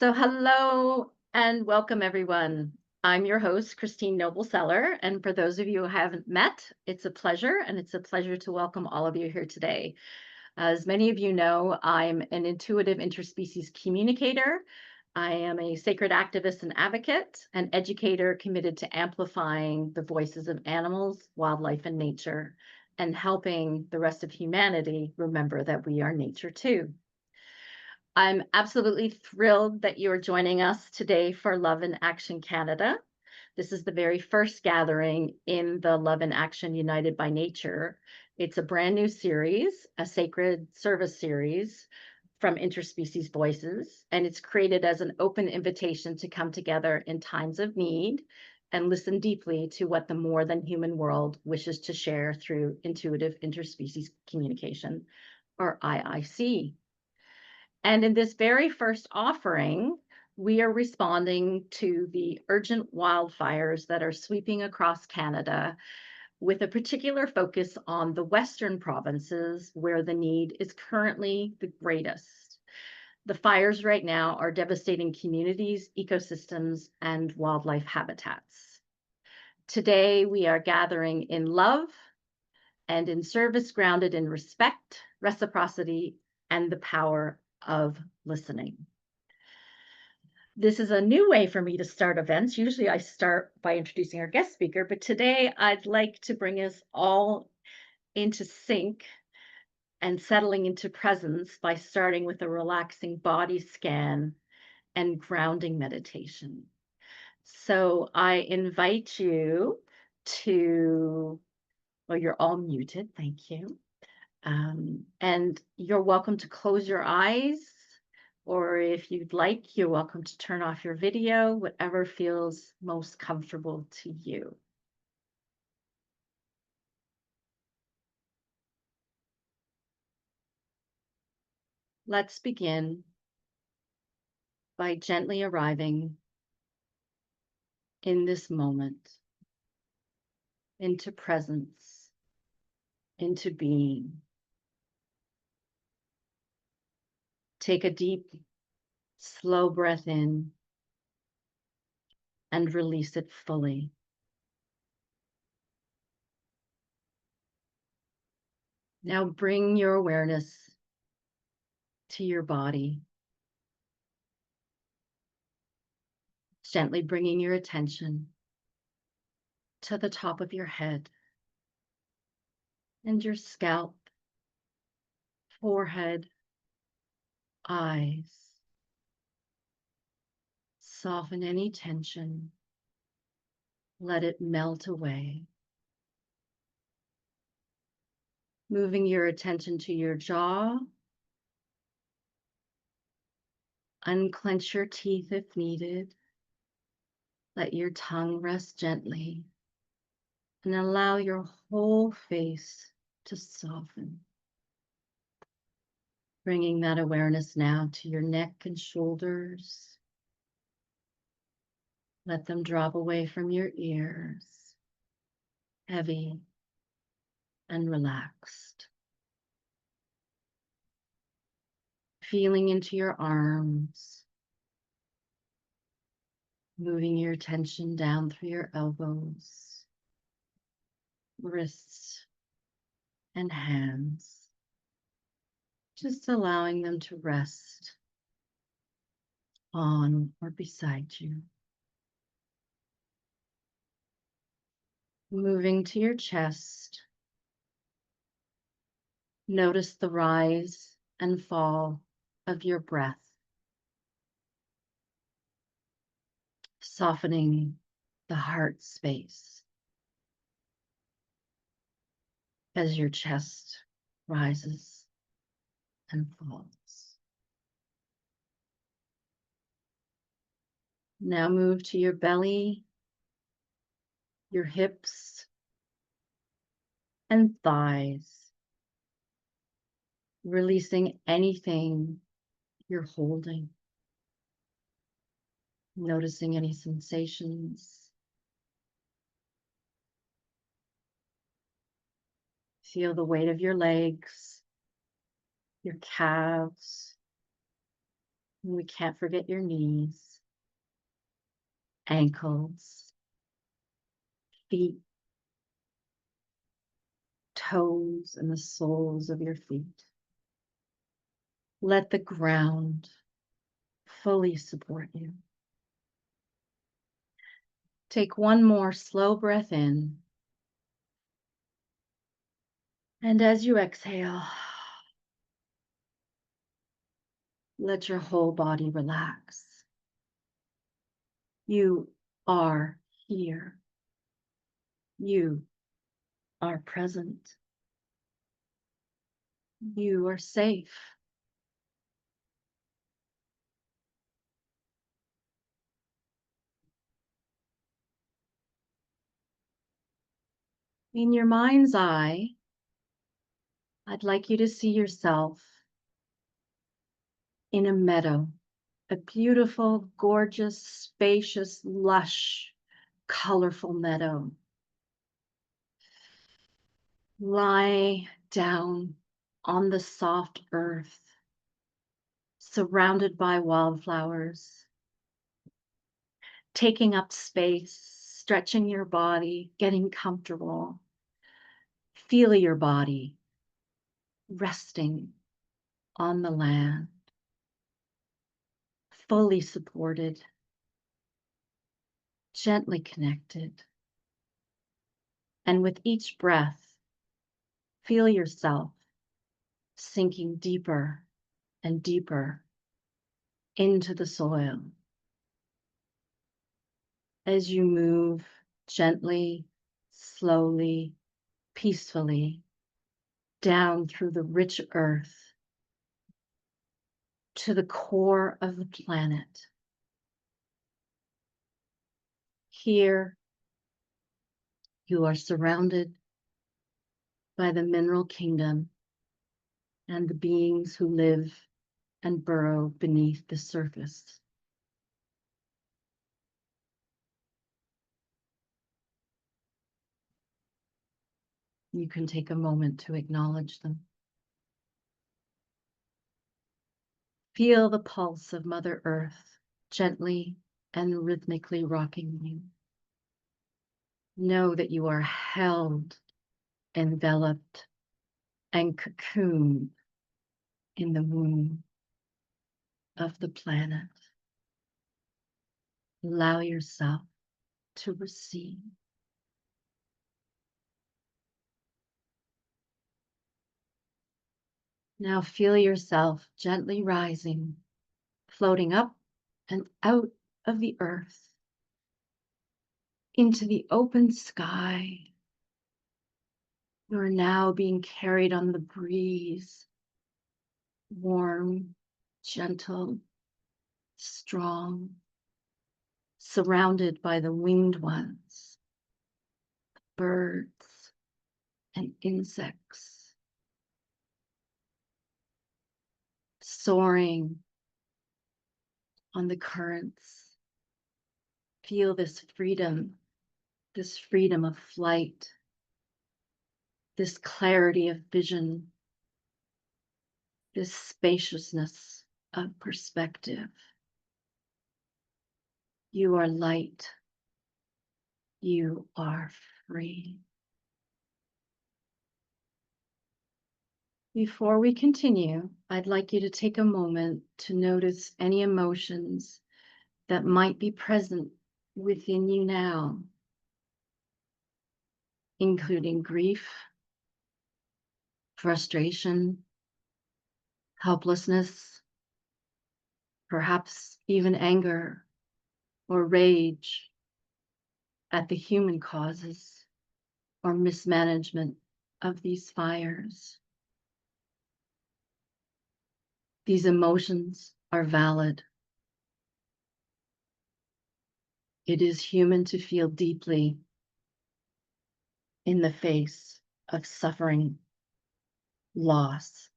So, hello and welcome, everyone. I'm your host, Christine Noble-Seller. And for those of you who haven't met, it's a pleasure, and it's a pleasure to welcome all of you here today. As many of you know, I'm an intuitive interspecies communicator. I am a sacred activist and advocate, an educator committed to amplifying the voices of animals, wildlife, and nature, and helping the rest of humanity remember that we are nature too. I'm absolutely thrilled that you are joining us today for Love in Action Canada. This is the very first gathering in the Love in Action United by Nature. It's a brand new series, a sacred service series from Interspecies Voices, and it's created as an open invitation to come together in times of need and listen deeply to what the more than human world wishes to share through Intuitive Interspecies Communication, or IIC. And in this very first offering, we are responding to the urgent wildfires that are sweeping across Canada with a particular focus on the Western provinces where the need is currently the greatest. The fires right now are devastating communities, ecosystems, and wildlife habitats. Today, we are gathering in love and in service grounded in respect, reciprocity, and the power of listening. This is a new way for me to start events. Usually I start by introducing our guest speaker, but today I'd like to bring us all into sync and settling into presence by starting with a relaxing body scan and grounding meditation. So I invite you to, well, you're all muted, thank you. And you're welcome to close your eyes, or if you'd like, you're welcome to turn off your video, whatever feels most comfortable to you. Let's begin by gently arriving in this moment, into presence, into being. Take a deep, slow breath in and release it fully. Now bring your awareness to your body, gently bringing your attention to the top of your head and your scalp, forehead, eyes. Soften any tension. Let it melt away. Moving your attention to your jaw. Unclench your teeth if needed. Let your tongue rest gently. And allow your whole face to soften. Bringing that awareness now to your neck and shoulders. Let them drop away from your ears, heavy and relaxed. Feeling into your arms, moving your attention down through your elbows, wrists, and hands, just allowing them to rest on or beside you. Moving to your chest, notice the rise and fall of your breath, softening the heart space as your chest rises and falls. Now move to your belly, your hips, and thighs, releasing anything you're holding. Noticing any sensations. Feel the weight of your legs, your calves, We can't forget your knees, ankles, feet, toes, and the soles of your feet. Let the ground fully support you. Take one more slow breath in. And as you exhale, let your whole body relax. You are here. You are present. You are safe. In your mind's eye, I'd like you to see yourself in a meadow, a beautiful, gorgeous, spacious, lush, colorful meadow. Lie down on the soft earth, surrounded by wildflowers, taking up space, stretching your body, getting comfortable. Feel your body resting on the land, fully supported, gently connected. And with each breath, feel yourself sinking deeper and deeper into the soil. As you move gently, slowly, peacefully down through the rich earth to the core of the planet. Here, you are surrounded by the mineral kingdom and the beings who live and burrow beneath the surface. You can take a moment to acknowledge them. Feel the pulse of Mother Earth gently and rhythmically rocking you. Know that you are held, enveloped, and cocooned in the womb of the planet. Allow yourself to receive. Now feel yourself gently rising, floating up and out of the earth into the open sky. You are now being carried on the breeze, warm, gentle, strong, surrounded by the winged ones, birds and insects, soaring on the currents. Feel this freedom of flight, this clarity of vision, this spaciousness of perspective. You are light. You are free. Before we continue, I'd like you to take a moment to notice any emotions that might be present within you now, including grief, frustration, helplessness, perhaps even anger or rage at the human causes or mismanagement of these fires. These emotions are valid. It is human to feel deeply in the face of suffering, loss,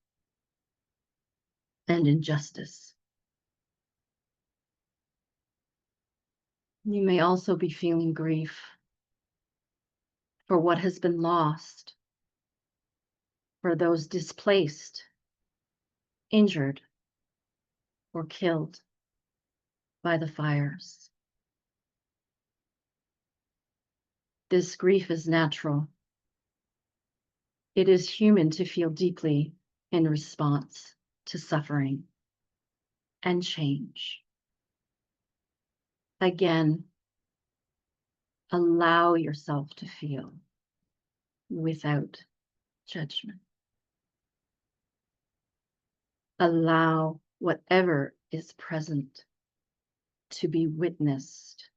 and injustice. You may also be feeling grief for what has been lost, for those displaced, injured, or killed by the fires. This grief is natural. It is human to feel deeply in response to suffering and change. Again, allow yourself to feel without judgment. Allow whatever is present to be witnessed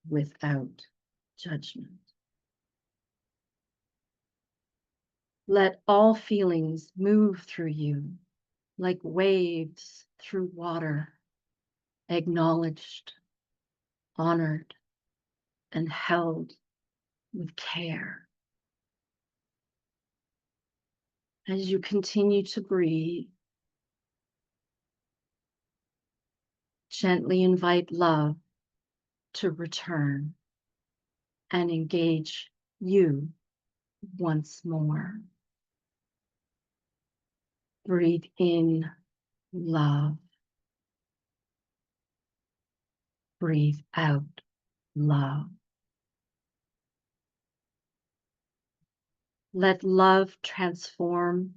without judgment. Let all feelings move through you like waves through water, acknowledged, honored, and held with care. As you continue to breathe, gently invite love to return and engage you once more. Breathe in love. Breathe out love. Let love transform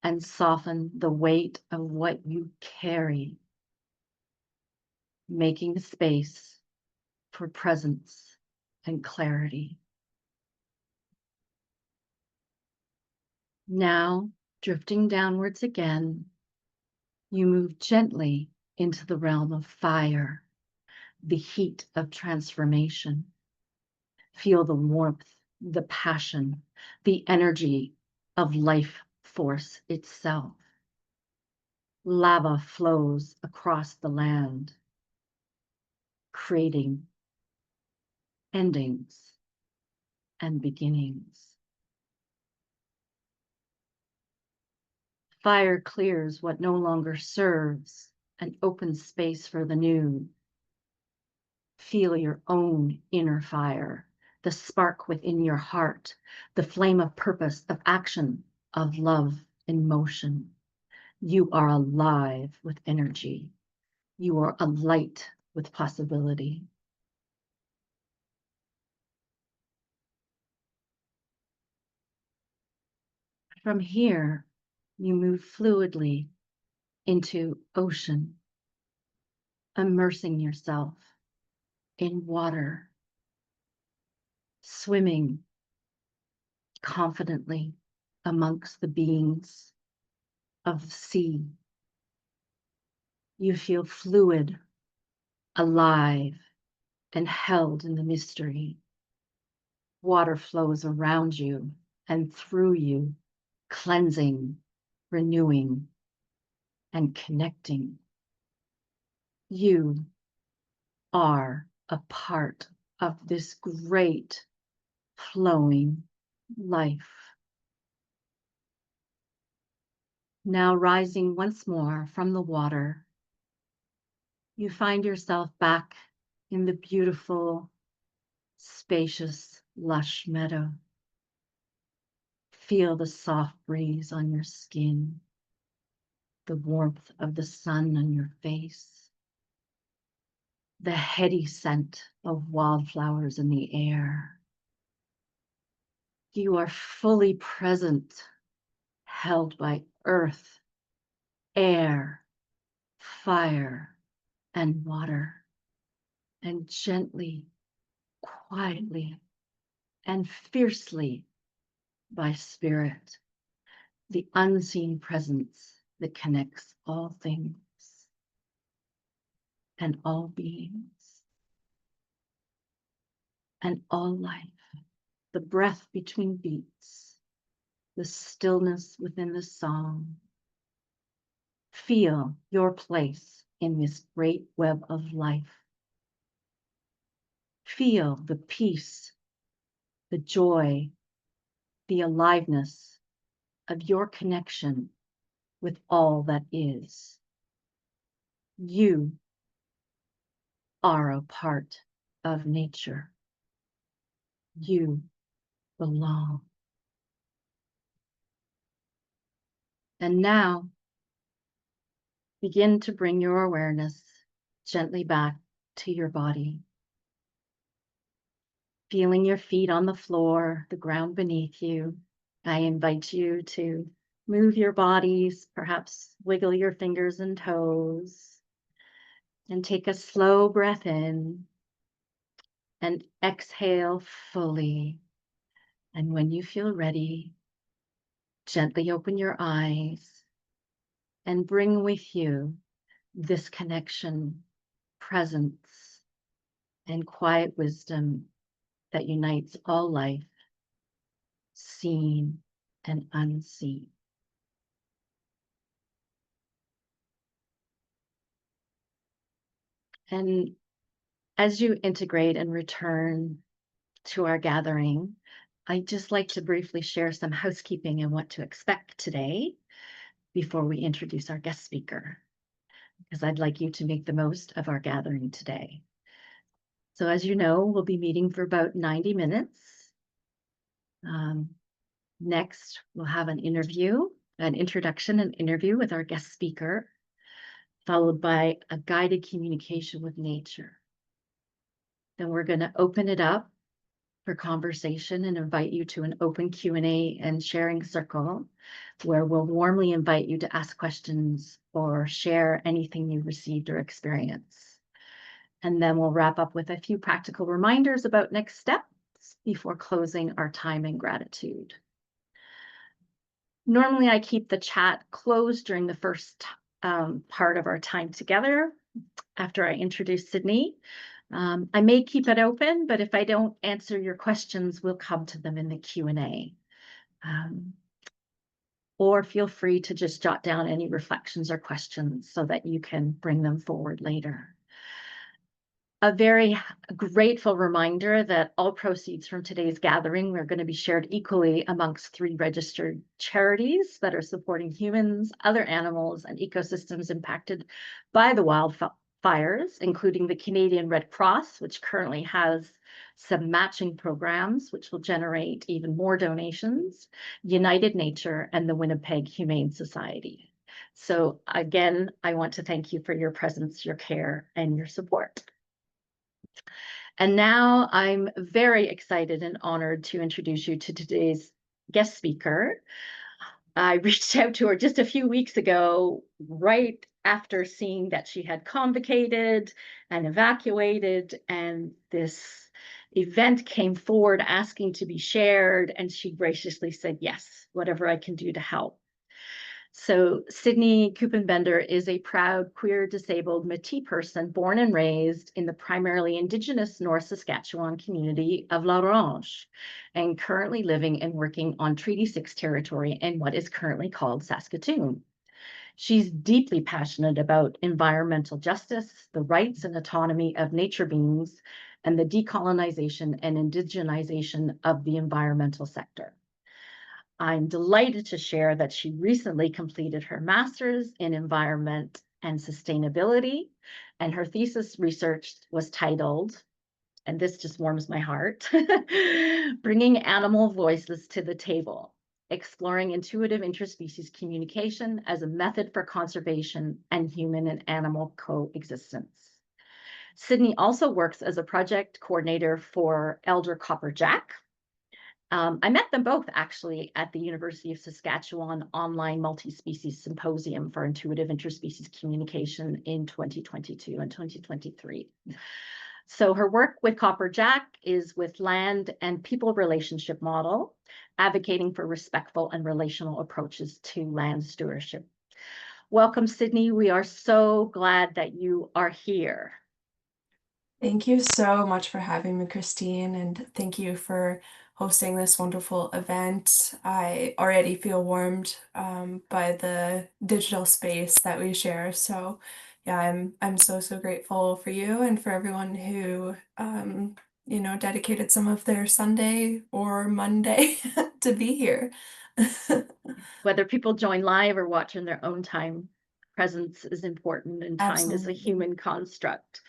and soften the weight of what you carry, making space for presence and clarity. Now, drifting downwards again, you move gently into the realm of fire, the heat of transformation. Feel the warmth, the passion, the energy of life force itself. Lava flows across the land, creating endings and beginnings. Fire clears what no longer serves and opens space for the new. Feel your own inner fire, the spark within your heart, the flame of purpose, of action, of love in motion. You are alive with energy. You are a light with possibility. From here, you move fluidly into ocean, immersing yourself in water, swimming confidently amongst the beings of the sea. You feel fluid, alive, and held in the mystery. Water flows around you and through you, cleansing, renewing, and connecting. You are a part of this great flowing life. Now rising once more from the water, you find yourself back in the beautiful, spacious, lush meadow. Feel the soft breeze on your skin, the warmth of the sun on your face, the heady scent of wildflowers in the air. You are fully present, held by earth, air, fire, and water, and gently, quietly, and fiercely by spirit, the unseen presence that connects all things and all beings and all life, the breath between beats, the stillness within the song. Feel your place in this great web of life. Feel the peace, the joy, the aliveness of your connection with all that is. You are a part of nature. You belong. And now begin to bring your awareness gently back to your body. Feeling your feet on the floor, the ground beneath you, I invite you to move your bodies, perhaps wiggle your fingers and toes, and take a slow breath in and exhale fully. And when you feel ready, gently open your eyes and bring with you this connection, presence, and quiet wisdom that unites all life, seen and unseen. And as you integrate and return to our gathering, I'd just like to briefly share some housekeeping and what to expect today before we introduce our guest speaker, because I'd like you to make the most of our gathering today. So as you know, we'll be meeting for about 90 minutes. Next, we'll have an introduction and interview with our guest speaker, followed by a guided communication with nature. Then we're going to open it up for conversation and invite you to an open Q&A and sharing circle where we'll warmly invite you to ask questions or share anything you received or experienced. And then we'll wrap up with a few practical reminders about next steps before closing our time in gratitude. Normally, I keep the chat closed during the first part of our time together after I introduce Sydney. I may keep it open, but if I don't answer your questions, we'll come to them in the Q&A. Or feel free to just jot down any reflections or questions so that you can bring them forward later. A very grateful reminder that all proceeds from today's gathering are going to be shared equally amongst 3 registered charities that are supporting humans, other animals, and ecosystems impacted by the wildfires, including the Canadian Red Cross, which currently has some matching programs, which will generate even more donations, United Nature, and the Winnipeg Humane Society. So again, I want to thank you for your presence, your care, and your support. And now I'm very excited and honored to introduce you to today's guest speaker. I reached out to her just a few weeks ago, right after seeing that she had convocated and evacuated, and this event came forward asking to be shared, and she graciously said, yes, whatever I can do to help. So Sydney Kuppenbender is a proud queer disabled Métis person born and raised in the primarily Indigenous North Saskatchewan community of La Ronge and currently living and working on Treaty 6 territory in what is currently called Saskatoon. She's deeply passionate about environmental justice, the rights and autonomy of nature beings, and the decolonization and indigenization of the environmental sector. I'm delighted to share that she recently completed her master's in environment and sustainability, and her thesis research was titled, and this just warms my heart, Bringing Animal Voices to the Table, Exploring Intuitive Interspecies Communication as a Method for Conservation and Human and Animal Coexistence. Sydney also works as a project coordinator for Elder Copperjack. I met them both actually at the University of Saskatchewan online multi-species symposium for intuitive interspecies communication in 2022 and 2023. So her work with Copperjack is with land and people relationship model, advocating for respectful and relational approaches to land stewardship. Welcome, Sydney. We are so glad that you are here. Thank you so much for having me, Christine, and thank you for hosting this wonderful event. I already feel warmed by the digital space that we share. So yeah, I'm so grateful for you and for everyone who dedicated some of their Sunday or Monday to be here. Whether people join live or watch in their own time, presence is important and time is a human construct.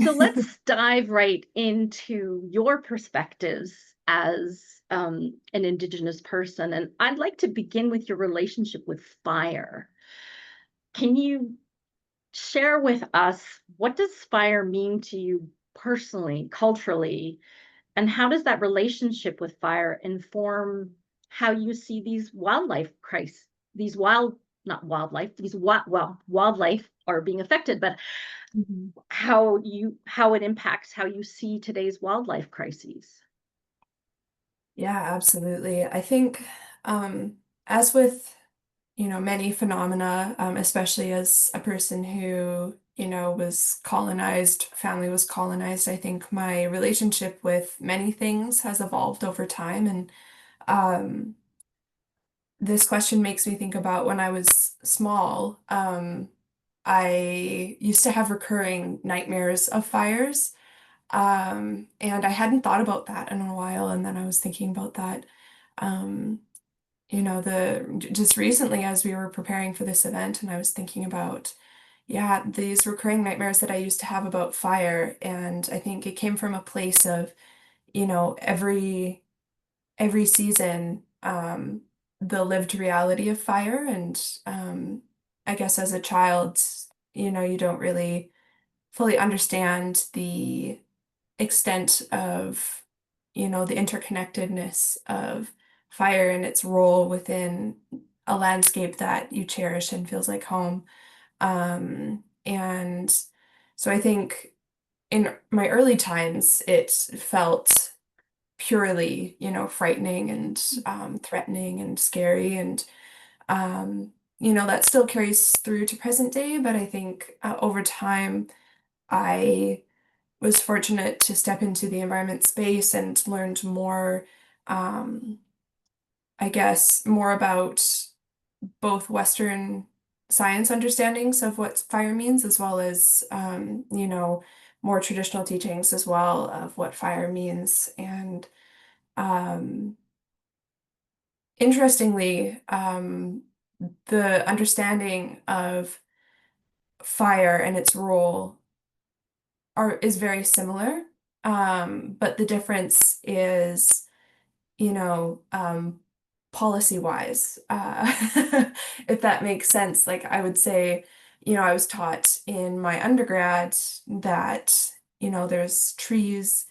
So let's dive right into your perspectives as an Indigenous person. And I'd like to begin with your relationship with fire. Can you share with us, what does fire mean to you personally, culturally, and how does that relationship with fire inform how you see these wildlife crises, these not wildlife, wildlife are being affected, but Mhm. how it impacts how you see today's wildlife crises? Yeah, absolutely. I think, as with, many phenomena, especially as a person who, was colonized, family was colonized, I think my relationship with many things has evolved over time. And um, this question makes me think about when I was small. I used to have recurring nightmares of fires. And I hadn't thought about that in a while. And then I was thinking about that, um, just recently as we were preparing for this event, and I was thinking about, yeah, these recurring nightmares that I used to have about fire. And I think it came from a place of, every season, the lived reality of fire. And I guess as a child, you don't really fully understand the extent of, the interconnectedness of fire and its role within a landscape that you cherish and feels like home. And so I think in my early times, it felt purely, frightening and threatening and scary. And, um, that still carries through to present day. But I think over time, I was fortunate to step into the environment space and learned more, um, I guess, more about both Western science understandings of what fire means, as well as, more traditional teachings as well of what fire means. And um, interestingly, the understanding of fire and its role is very similar. But the difference is, you know, um, policy wise, if that makes sense. Like I would say, I was taught in my undergrad that, there's trees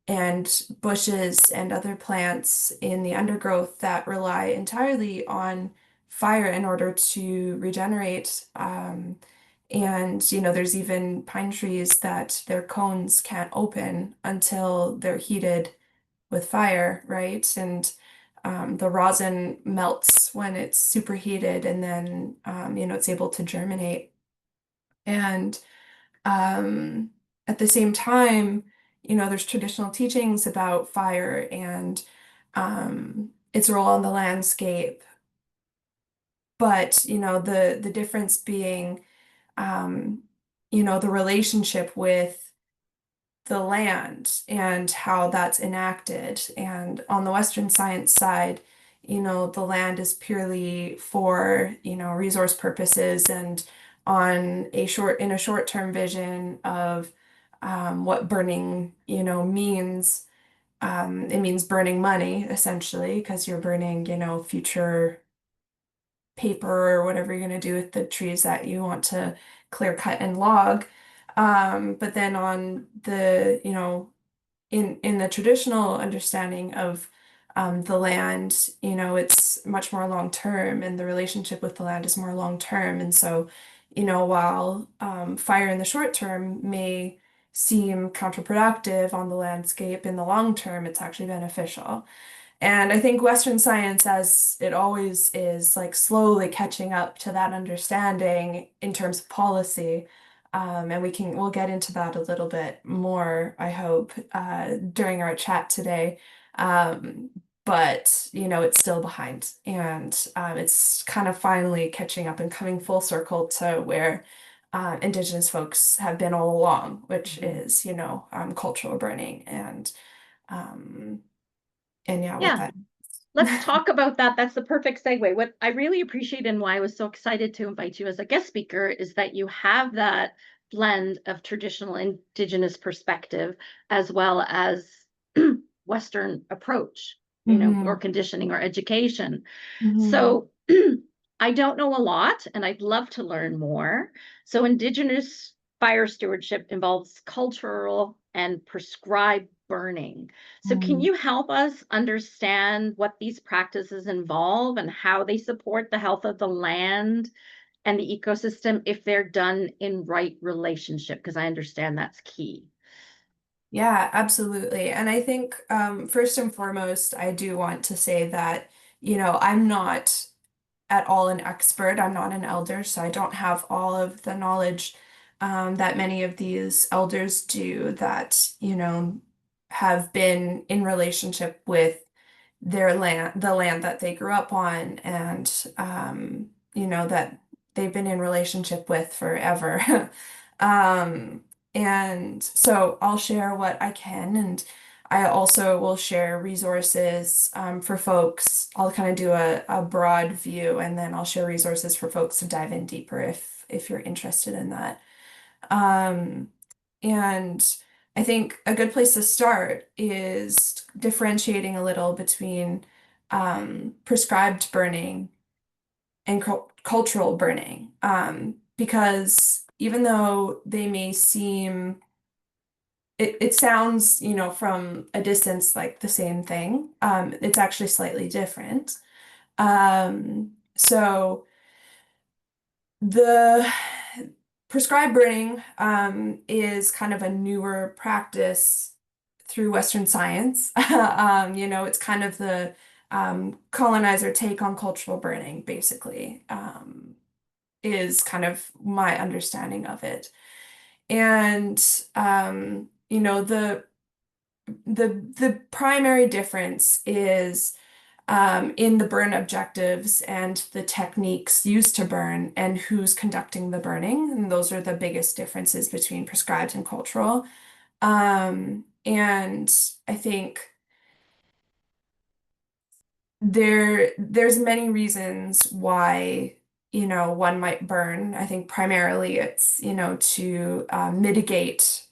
and bushes and other plants in the undergrowth that rely entirely on fire in order to regenerate. And, there's even pine trees that their cones can't open until they're heated with fire, right? And the rosin melts when it's superheated, and then, it's able to germinate. And um, at the same time, there's traditional teachings about fire and its role on the landscape. But, the difference being, um, the relationship with the land and how that's enacted. And on the Western science side, the land is purely for, resource purposes, and in a short-term vision of what burning, means. It means burning money, essentially, because you're burning, future paper or whatever you're going to do with the trees that you want to clear cut and log. But then on the, in the traditional understanding of the land, it's much more long term, and the relationship with the land is more long term. And so, while fire in the short term may seem counterproductive on the landscape, in the long term, it's actually beneficial. And I think Western science, as it always is, like slowly catching up to that understanding in terms of policy. And we'll get into that a little bit more, I hope, during our chat today. Um, but it's still behind, and it's kind of finally catching up and coming full circle to where Indigenous folks have been all along, which Mhm. is, cultural burning um, and yeah, what Yeah, that. let's talk about that. That's the perfect segue. What I really appreciate and why I was so excited to invite you as a guest speaker is that you have that blend of traditional Indigenous perspective as well as Western approach, or Hmm. conditioning or education. Hmm. So I don't know a lot, and I'd love to learn more. So, Indigenous fire stewardship involves cultural and prescribed burning. So, can Mm. you help us understand what these practices involve and how they support the health of the land and the ecosystem if they're done in right relationship? Because I understand that's key. Yeah, absolutely. And I think first and foremost, I do want to say that, I'm not at all an expert. I'm not an elder, so I don't have all of the knowledge that many of these elders do that, have been in relationship with their land, the land that they grew up on, and that they've been in relationship with forever. Um, and so I'll share what I can, and I also will share resources for folks. I'll kind of do a broad view, and then I'll share resources for folks to dive in deeper if you're interested in that. Um, and I think a good place to start is differentiating a little between prescribed burning and cultural burning. Because even though they may seem, it sounds, from a distance like the same thing, it's actually slightly different. So the prescribed burning is kind of a newer practice through Western science. It's kind of the colonizer take on cultural burning, basically, is kind of my understanding of it. And the primary difference is in the burn objectives and the techniques used to burn and who's conducting the burning. And those are the biggest differences between prescribed and cultural. And I think there's many reasons why, one might burn. I think primarily it's, to mitigate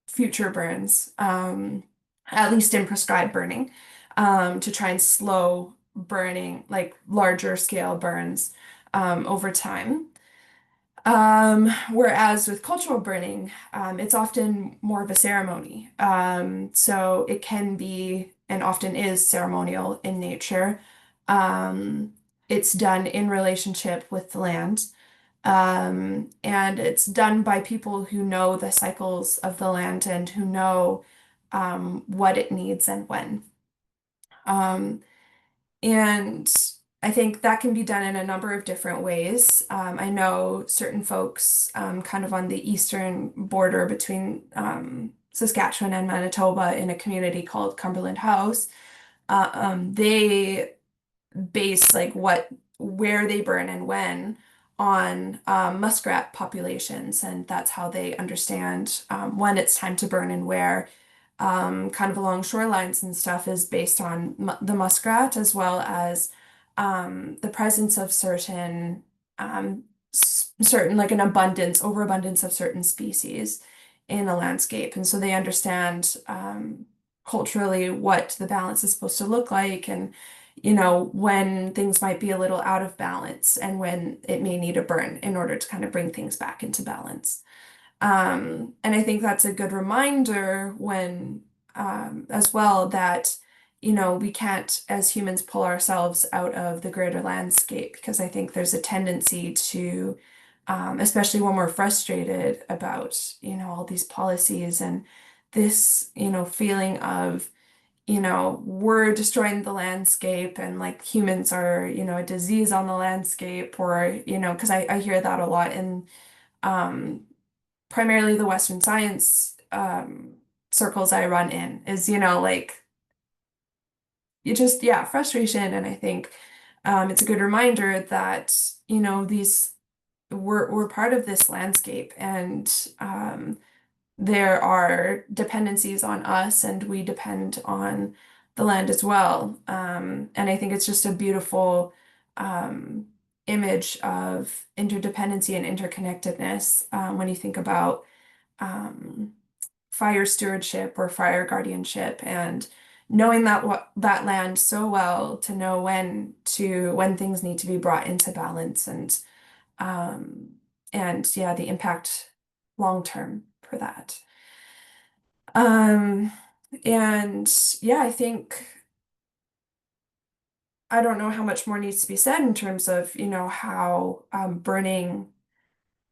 future burns, at least in prescribed burning, to try and slow burning, like larger scale burns, over time. Whereas with cultural burning, it's often more of a ceremony. So it can be and often is ceremonial in nature. Um, it's done in relationship with the land. And it's done by people who know the cycles of the land and who know what it needs and when. Um, and I think that can be done in a number of different ways. I know certain folks kind of on the eastern border between Saskatchewan and Manitoba in a community called Cumberland House. They base like where they burn and when on muskrat populations, and that's how they understand when it's time to burn and where. Kind of along shorelines and stuff is based on the muskrat as well as the presence of certain like an abundance, overabundance of certain species in a landscape, and so they understand culturally what the balance is supposed to look like and when things might be a little out of balance and when it may need a burn in order to kind of bring things back into balance. And I think that's a good reminder when, as well, that, we can't, as humans, pull ourselves out of the greater landscape because I think there's a tendency to, especially when we're frustrated about, all these policies and this, feeling of, we're destroying the landscape and like humans are, a disease on the landscape or, because I hear that a lot in um, primarily the Western science circles I run in is, like you just, yeah, frustration. And I think it's a good reminder that, these we're part of this landscape and there are dependencies on us and we depend on the land as well. And I think it's just a beautiful um, image of interdependency and interconnectedness when you think about um, fire stewardship or fire guardianship and, knowing that land so well to know when things need to be brought into balance um, and yeah, the impact long term for that. Um, and yeah, I think I don't know how much more needs to be said in terms of, how burning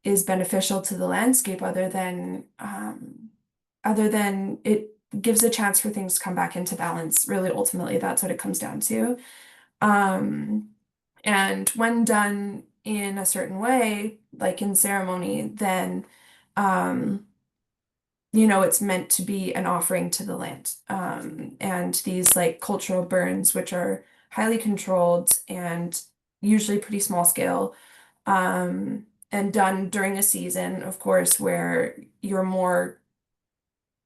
is beneficial to the landscape other than it gives a chance for things to come back into balance. Really, ultimately, that's what it comes down to. Um, and when done in a certain way, like in ceremony, then um, it's meant to be an offering to the land. And these like cultural burns, which are highly controlled and usually pretty small scale, and done during a season, of course, where you're more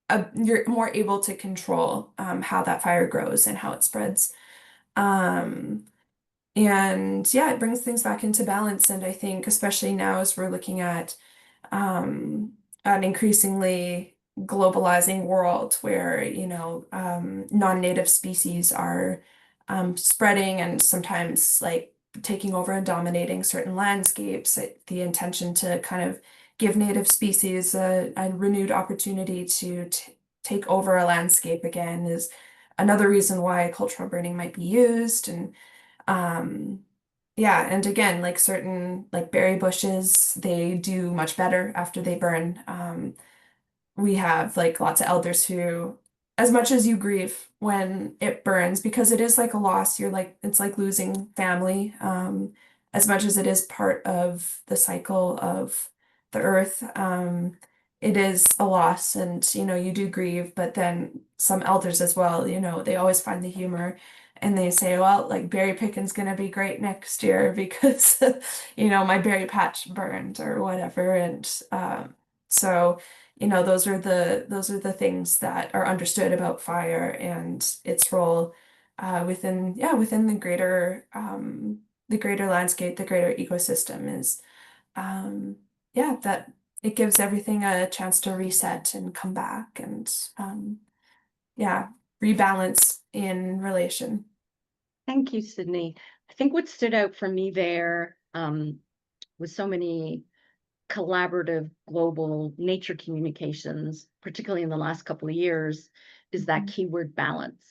able to control how that fire grows and how it spreads. Um, and yeah, it brings things back into balance. And I think, especially now, as we're looking at um, an increasingly globalizing world where, non-native species are spreading and sometimes like taking over and dominating certain landscapes, the intention to kind of give native species a renewed opportunity to take over a landscape again is another reason why cultural burning might be used. And um, yeah, and again, like certain like berry bushes, they do much better after they burn. We have like lots of elders who, as much as you grieve when it burns, because it is like a loss, it's like losing family, as much as it is part of the cycle of the earth. It is a loss, and you do grieve, but then some elders as well, they always find the humor. And they say, well, like berry picking's gonna be great next year because, my berry patch burned or whatever. And so those are the things that are understood about fire and its role within the greater landscape, the greater ecosystem is that it gives everything a chance to reset and come back and yeah, rebalance in relation. Thank you, Sydney. I think what stood out for me there was so many collaborative global nature communications, particularly in the last couple of years, is that Mhm. keyword balance,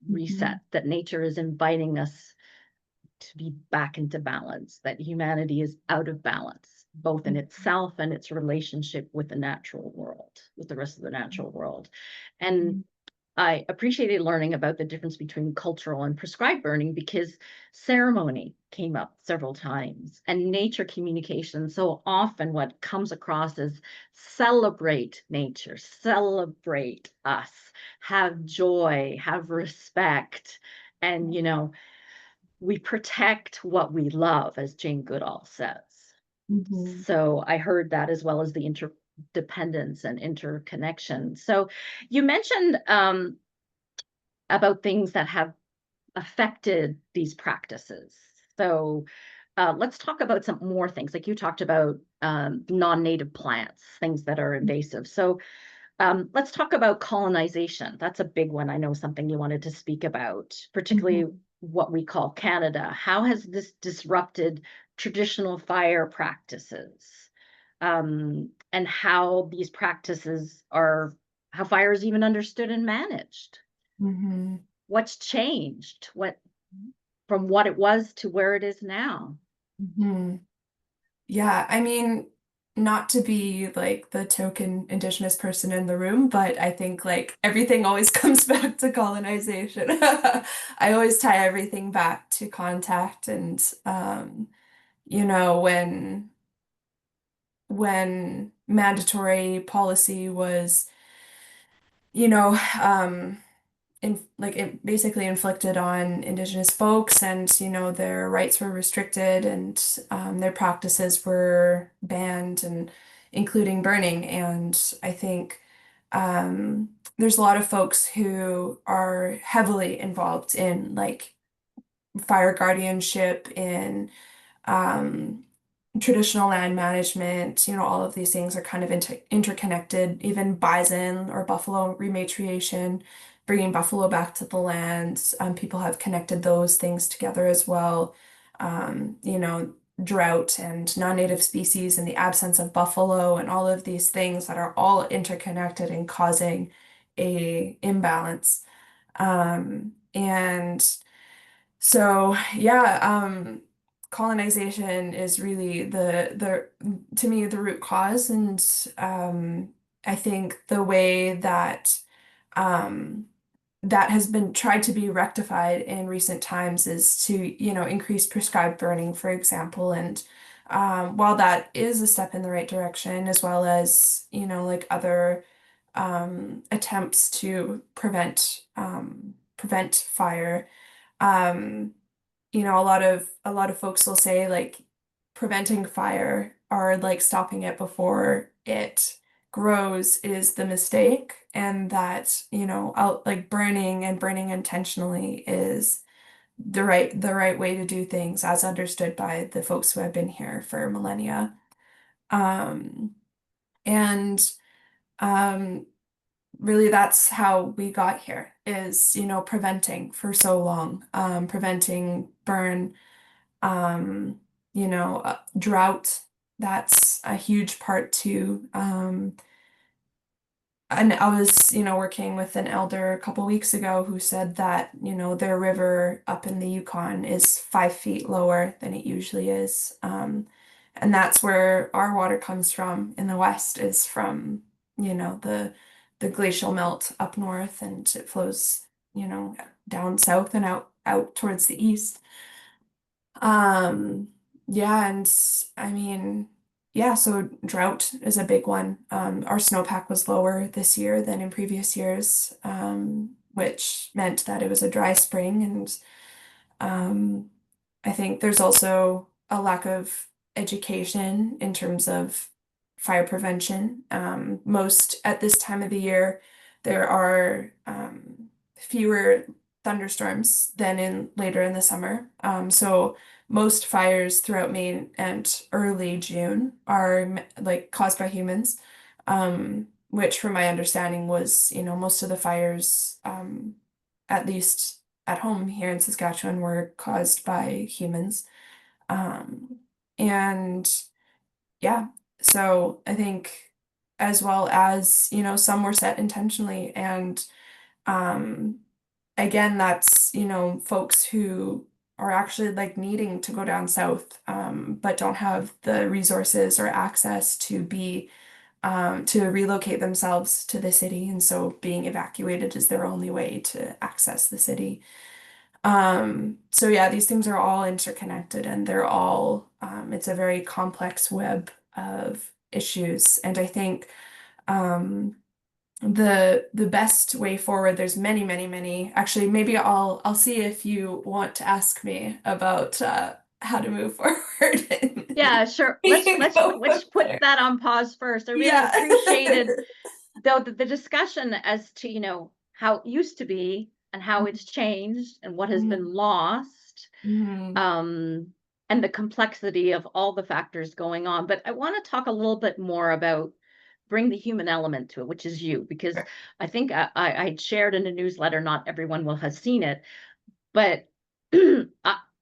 reset, Mhm. that nature is inviting us to be back into balance, that humanity is out of balance, both in itself and its relationship with the natural world, with the rest of the natural world. And Mhm. I appreciated learning about the difference between cultural and prescribed burning because ceremony came up several times and nature communication. So often, what comes across is celebrate nature, celebrate us, have joy, have respect. And, we protect what we love, as Jane Goodall says. Mhm. So I heard that as well as the interdependence and interconnection. So you mentioned about things that have affected these practices. So let's talk about some more things. Like you talked about non-native plants, things that are invasive. So let's talk about colonization. That's a big one. I know something you wanted to speak about, particularly Mhm. what we call Canada. How has this disrupted traditional fire practices? And how these practices how fire is even understood and managed? Mhm. What's changed? What from what it was to where it is now? Mhm. Yeah, I mean, not to be like the token Indigenous person in the room, but I think like everything always comes back to colonization. I always tie everything back to contact and you know, when mandatory policy was, you know, it basically inflicted on Indigenous folks, and their rights were restricted, and their practices were banned, and including burning. And I think there's a lot of folks who are heavily involved in like fire guardianship, in um, traditional land management. All of these things are kind of interconnected. Even bison or buffalo rematriation bringing buffalo back to the land. People have connected those things together as well. You know, drought and non-native species and the absence of buffalo and all of these things that are all interconnected and causing a imbalance. And so yeah, colonization is really the to me the root cause, and I think the way that um, that has been tried to be rectified in recent times is to, increase prescribed burning, for example. And while that is a step in the right direction, as well as, like other attempts to prevent fire, um, a lot of folks will say like preventing fire or like stopping it before it grows is the mistake, and that, out like burning intentionally is the right way to do things as understood by the folks who have been here for millennia. Um, and um, Really that's how we got here is, preventing for so long, preventing burn, um, drought. That's a huge part too. And I was, working with an elder a couple weeks ago who said that, their river up in the Yukon is 5 feet lower than it usually is. And that's where our water comes from in the West, is from, the glacial melt up north, and it flows, down south and out towards the east. Um, yeah, and I mean, yeah, so drought is a big one. Our snowpack was lower this year than in previous years, which meant that it was a dry spring. And um, I think there's also a lack of education in terms of fire prevention. Most at this time of the year, there are fewer thunderstorms than in later in the summer. So most fires throughout May and early June are like caused by humans, which from my understanding was, most of the fires, at least at home here in Saskatchewan, were caused by humans. Um, and yeah, so I think as well as, some were set intentionally. And um, again, that's, folks who are actually like needing to go down south, but don't have the resources or access to relocate themselves to the city. And so being evacuated is their only way to access the city. So yeah, these things are all interconnected, and they're all, it's a very complex web of issues. And I think, um, the best way forward, there's many, many, many. Actually, maybe I'll see if you want to ask me about how to move forward. Yeah, sure. We Let's can let's go from let's put there. that on pause first. I really Yeah. appreciated though the discussion as to, how it used to be and how it's changed and what has been Mhm. lost, Mhm. um, and the complexity of all the factors going on. But I want to talk a little bit more about bring the human element to it, which is you, because Sure. I think I shared in a newsletter. Not everyone will have seen it, but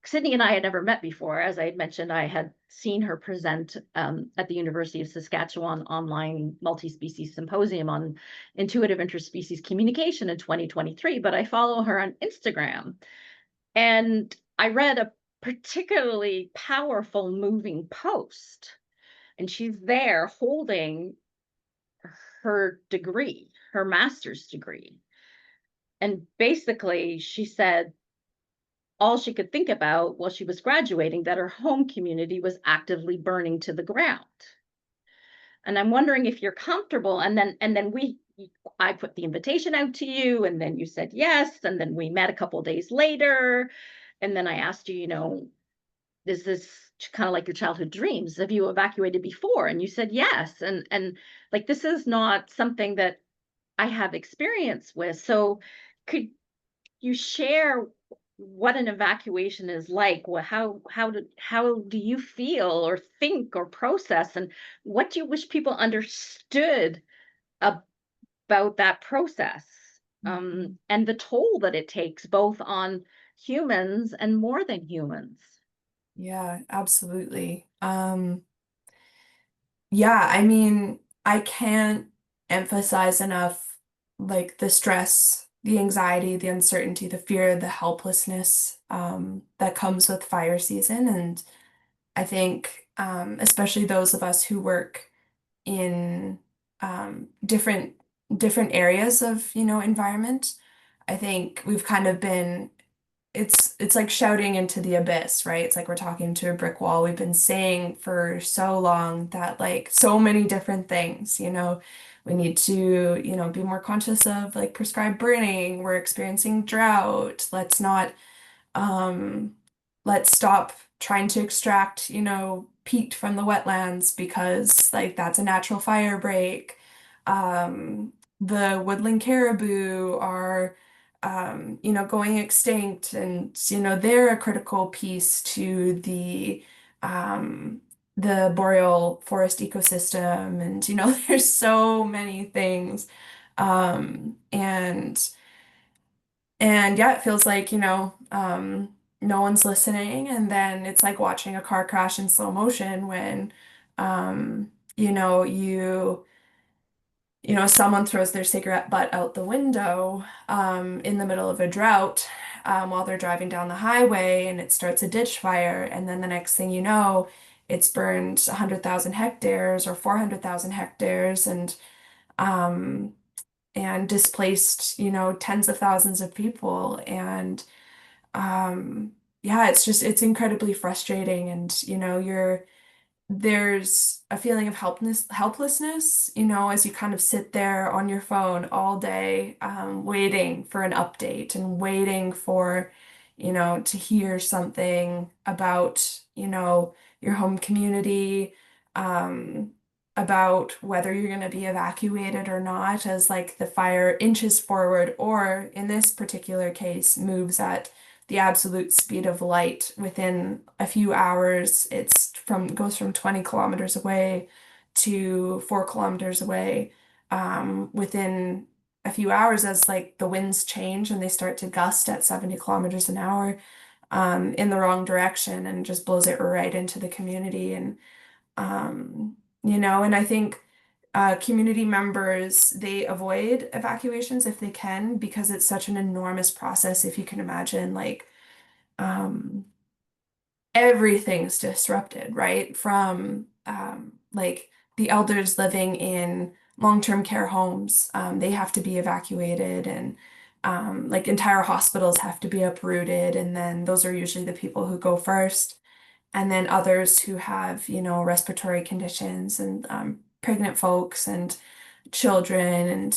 Sydney and I had never met before. As I had mentioned, I had seen her present at the University of Saskatchewan online multi-species symposium on intuitive interspecies communication in 2023, but I follow her on Instagram. And I read a particularly powerful, moving post, and she's there holding her degree, her master's degree. And basically, she said, all she could think about while she was graduating that her home community was actively burning to the ground. And I'm wondering if you're comfortable. And then I put the invitation out to you, and then you said yes, and then we met a couple of days later, and then I asked you, is this kind of like your childhood dreams? Have you evacuated before? And you said yes. And like this is not something that I have experience with. So could you share what an evacuation is like? How do you feel or think or process, and what do you wish people understood about that process? and the toll that it takes both on humans and more than humans. Yeah, absolutely. Yeah, I mean, I can't emphasize enough like the stress, the anxiety, the uncertainty, the fear, the helplessness that comes with fire season. And I think especially those of us who work in different areas of, environment, I think we've kind of been it's like shouting into the abyss, right? It's like we're talking to a brick wall. We've been saying for so long that like so many different things, we need to, be more conscious of like prescribed burning. We're experiencing drought. Um, let's stop trying to extract, peat from the wetlands because like that's a natural fire break. Um, the woodland caribou are, going extinct, and they're a critical piece to the boreal forest ecosystem, and there's so many things, and yeah, it feels like, no one's listening. And then it's like watching a car crash in slow motion when, you know, you, someone throws their cigarette butt out the window, in the middle of a drought, while they're driving down the highway, and it starts a ditch fire. And then the next thing you know, it's burned 100,000 hectares or 400,000 hectares. Um, and displaced, tens of thousands of people. And yeah, it's incredibly frustrating. And, there's a feeling of helplessness, as you kind of sit there on your phone all day, waiting for an update and waiting for, to hear something about, your home community, um, about whether you're going to be evacuated or not, as like the fire inches forward, or in this particular case, moves at the absolute speed of light. Within a few hours, goes from 20 kilometers away to 4 kilometers away, within a few hours, as like the winds change and they start to gust at 70 kilometers an hour, in the wrong direction, and just blows it right into the community. And and I think community members, they avoid evacuations if they can, because it's such an enormous process. If you can imagine, like, um, everything's disrupted, right? From like the elders living in long-term care homes, they have to be evacuated, and like entire hospitals have to be uprooted, and then those are usually the people who go first. And then others who have, respiratory conditions, and pregnant folks and children,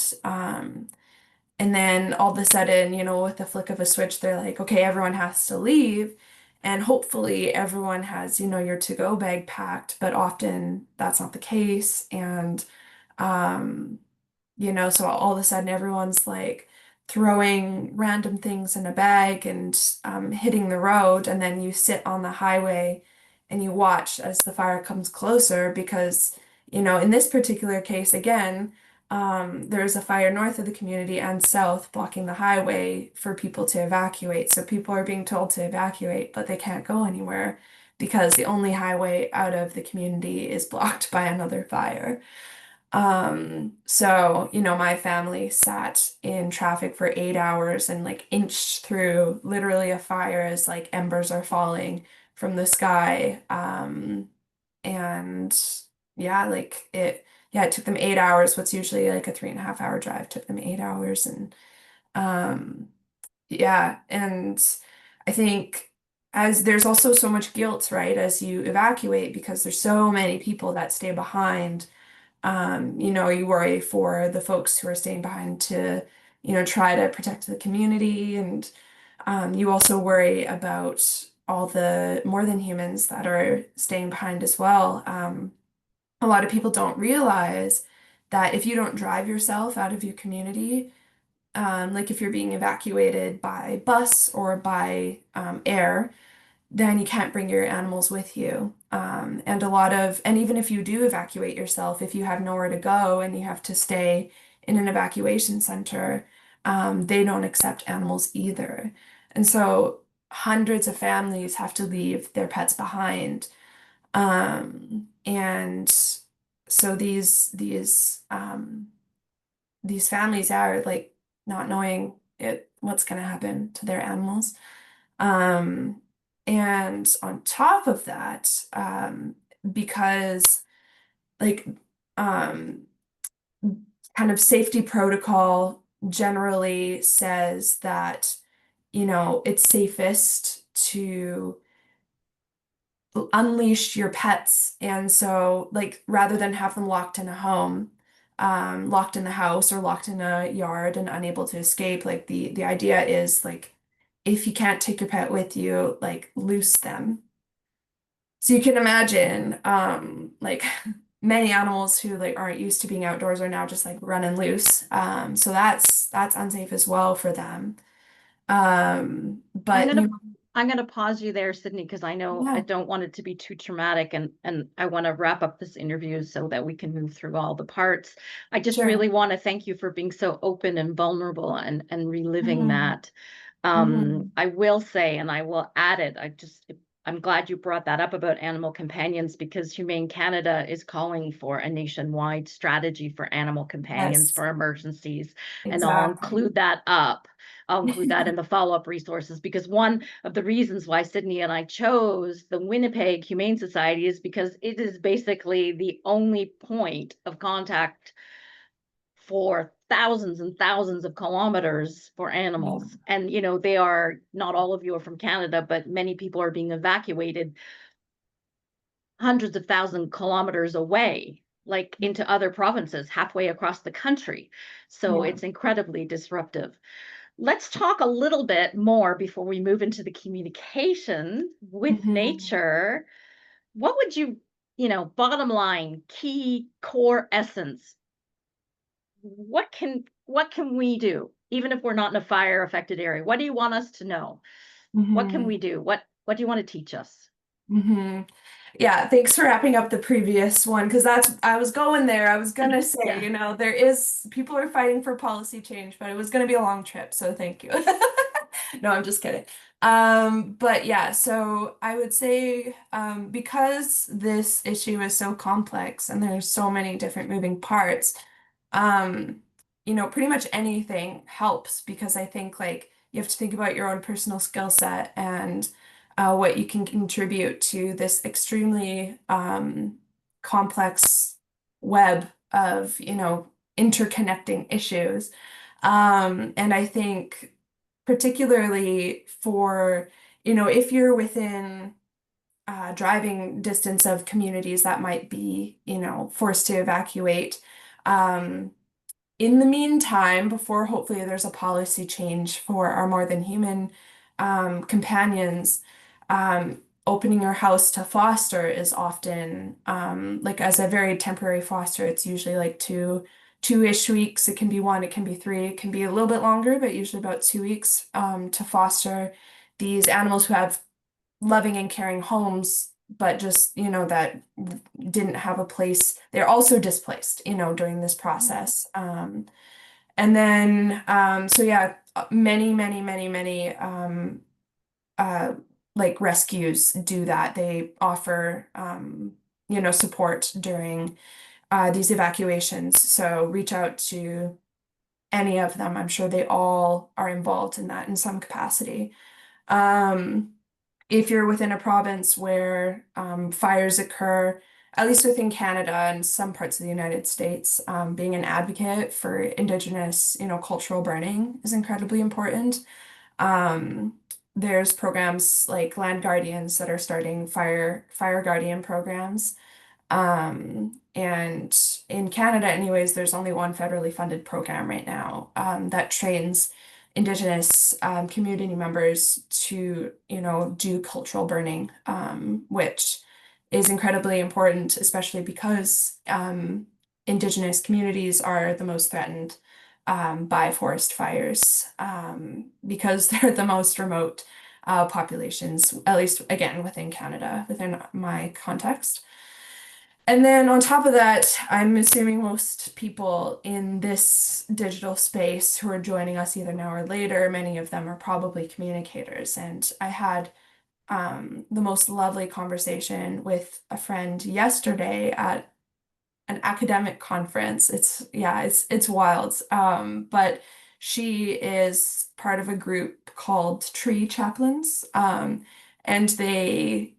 and then all of a sudden, with the flick of a switch, they're like, okay, everyone has to leave. And hopefully everyone has, your to-go bag packed, but often that's not the case. And, um, so all of a sudden everyone's like throwing random things in a bag and hitting the road. And then you sit on the highway and you watch as the fire comes closer, because, in this particular case, again, there's a fire north of the community and south blocking the highway for people to evacuate. So people are being told to evacuate, but they can't go anywhere because the only highway out of the community is blocked by another fire. So, my family sat in traffic for 8 hours and like inched through literally a fire as like embers are falling from the sky. And yeah, it took them 8 hours. What's usually like a 3.5 hour drive took them 8 hours. And um, yeah, and I think as there's also so much guilt, right, as you evacuate, because there's so many people that stay behind. You worry for the folks who are staying behind to, try to protect the community. And you also worry about all the more than humans that are staying behind as well. A lot of people don't realize that if you don't drive yourself out of your community, like if you're being evacuated by bus or by air, then you can't bring your animals with you. And even if you do evacuate yourself, if you have nowhere to go and you have to stay in an evacuation center, they don't accept animals either. And so hundreds of families have to leave their pets behind. And so these families are like not knowing what's going to happen to their animals. Um, and on top of that, because like um, kind of safety protocol generally says that, it's safest to unleash your pets. And so, like, rather than have them locked in a home, locked in the house or locked in a yard and unable to escape, like the idea is like if you can't take your pet with you, like loose them. So you can imagine, like many animals who like aren't used to being outdoors are now just like running loose. So that's unsafe as well for them. I'm But gonna I'm gonna pause you there, Sydney, because I know I yeah, don't want it to be too traumatic, and I want to wrap up this interview so that we can move through all the parts. I just sure. really want to thank you for being so open and vulnerable and reliving Mhm. that. Mhm. I will say, and I will add it, I'm glad you brought that up about animal companions because Humane Canada is calling for a nationwide strategy for animal companions Yes, for emergencies, and exactly. I'll include that in the follow-up resources because one of the reasons why Sydney and I chose the Winnipeg Humane Society is because it is basically the only point of contact for thousands and thousands of kilometers for Yeah. animals. And, they are not all of you are from Canada, but many people are being evacuated hundreds of thousand kilometers away, like into other provinces halfway across the country. So Yeah. it's incredibly disruptive. Let's talk a little bit more before we move into the communication with Mhm. nature. What would bottom line, key core essence, what can we do even if we're not in a fire affected area? What do you want us to know? What can Mhm. we do? What do you want to teach us? Mhm. Yeah, thanks for wrapping up the previous one because I was going there. I was gonna say, Yeah. there is people are fighting for policy change, but it was gonna be a long trip, so thank you. No, I'm just kidding. But yeah, so I would say because this issue is so complex and there's so many different moving parts, um, pretty much anything helps because I think like you have to think about your own personal skill set and what you can contribute to this extremely complex web of, interconnecting issues. And I think particularly for, if you're within driving distance of communities that might be, forced to evacuate. Um, in the meantime, before hopefully there's a policy change for our more than human companions, opening your house to foster is often like as a very temporary foster, it's usually like two-ish weeks. It can be one, it can be three, it can be a little bit longer, but usually about 2 weeks to foster these animals who have loving and caring homes, but just, that didn't have a place. They're also displaced, during this process. And then, so yeah, many, many, many, many, uh, like rescues do that. They offer, support during these evacuations. So reach out to any of them. I'm sure they all are involved in that in some capacity. Um, if you're within a province where fires occur, at least within Canada and some parts of the United States, being an advocate for Indigenous, cultural burning is incredibly important. Um, there's programs like Land Guardians that are starting fire guardian programs. And in Canada, anyways, there's only one federally funded program right now that trains Indigenous community members to, do cultural burning, which is incredibly important, especially because Indigenous communities are the most threatened by forest fires because they're the most remote populations, at least again within Canada, within my context. And then on top of that, I'm assuming most people in this digital space who are joining us either now or later, many of them are probably communicators. And I had the most lovely conversation with a friend yesterday at an academic conference. It's wild. But she is part of a group called Tree Chaplains, and they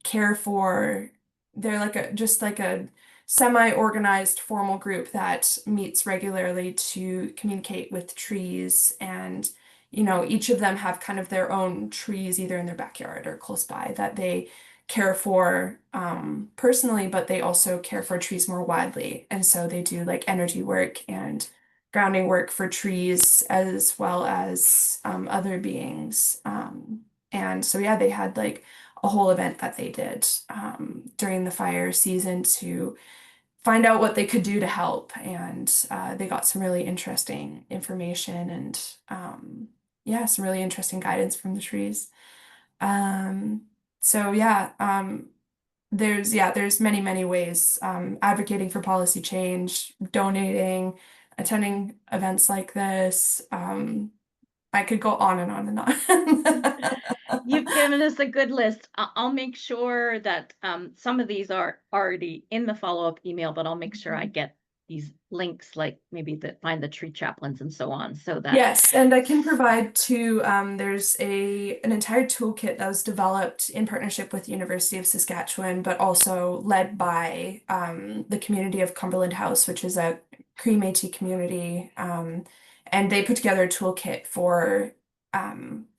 care for, they're like a just like a semi-organized formal group that meets regularly to communicate with trees. And each of them have kind of their own trees either in their backyard or close by that they care for personally, but they also care for trees more widely. And so they do like energy work and grounding work for trees as well as other beings. And so yeah, they had like a whole event that they did during the fire season to find out what they could do to help. And they got some really interesting information and yeah, some really interesting guidance from the trees. Um, so yeah, there's many ways, advocating for policy change, donating, attending events like this. I could go on and on and on. You've given us a good list. I'll make sure that some of these are already in the follow-up email, but I'll make sure I get these links, like maybe find the tree chaplains and so on, so that. Yes, and I can provide too, there's an entire toolkit that was developed in partnership with the University of Saskatchewan, but also led by the community of Cumberland House, which is a Cree Métis community. And they put together a toolkit for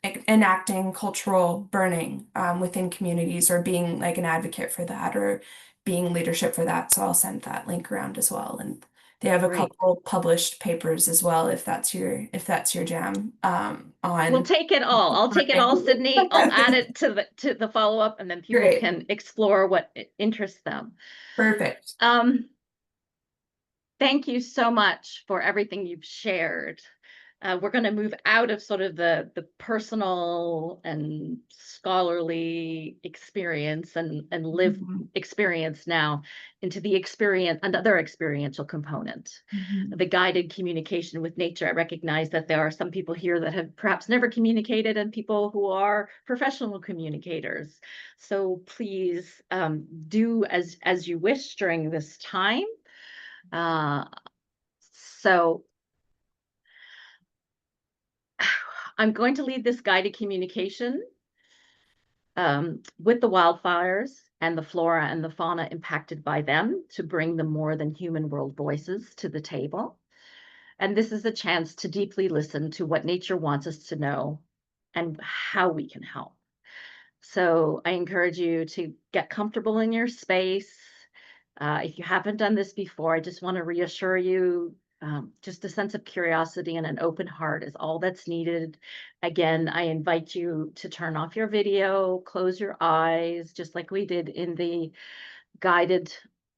enacting cultural burning within communities, or being like an advocate for that, or being leadership for that. So I'll send that link around as well. And they have a Great. couple published papers as well, if that's your jam, We'll on take it all. I'll take it all, Sydney. I'll add it to the follow-up, and then people Great. can explore what interests them. Perfect. Thank you so much for everything you've shared. We're going to move out of sort of the personal and scholarly experience and live Mhm. experience now into the experience, another experiential component, Mhm. the guided communication with nature. I recognize that there are some people here that have perhaps never communicated, and people who are professional communicators. So please do as you wish during this time. Uh, so I'm going to lead this guided communication with the wildfires and the flora and the fauna impacted by them, to bring the more than human world voices to the table. And this is a chance to deeply listen to what nature wants us to know and how we can help. So I encourage you to get comfortable in your space. If you haven't done this before, I just want to reassure you, just a sense of curiosity and an open heart is all that's needed. Again, I invite you to turn off your video, close your eyes, just like we did in the guided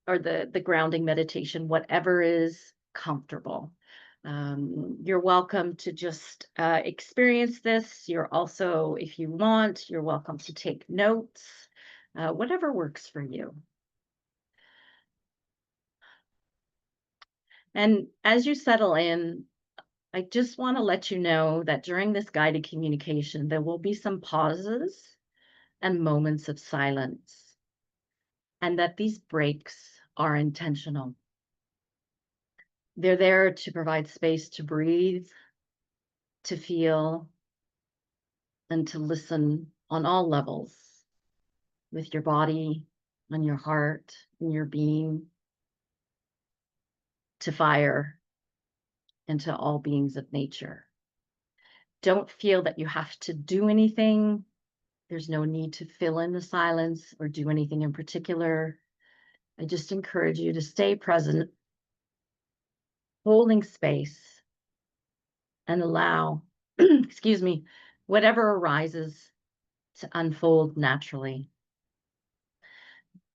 or the grounding meditation, whatever is comfortable. You're welcome to just experience this. You're also, if you want, you're welcome to take notes, whatever works for you. And as you settle in, I just want to let you know that during this guided communication, there will be some pauses and moments of silence, and that these breaks are intentional. They're there to provide space to breathe, to feel, and to listen on all levels, with your body, on your heart, in your being, to fire, and to all beings of nature. Don't feel that you have to do anything. There's no need to fill in the silence or do anything in particular. I just encourage you to stay present, holding space, and allow, excuse me, whatever arises to unfold naturally.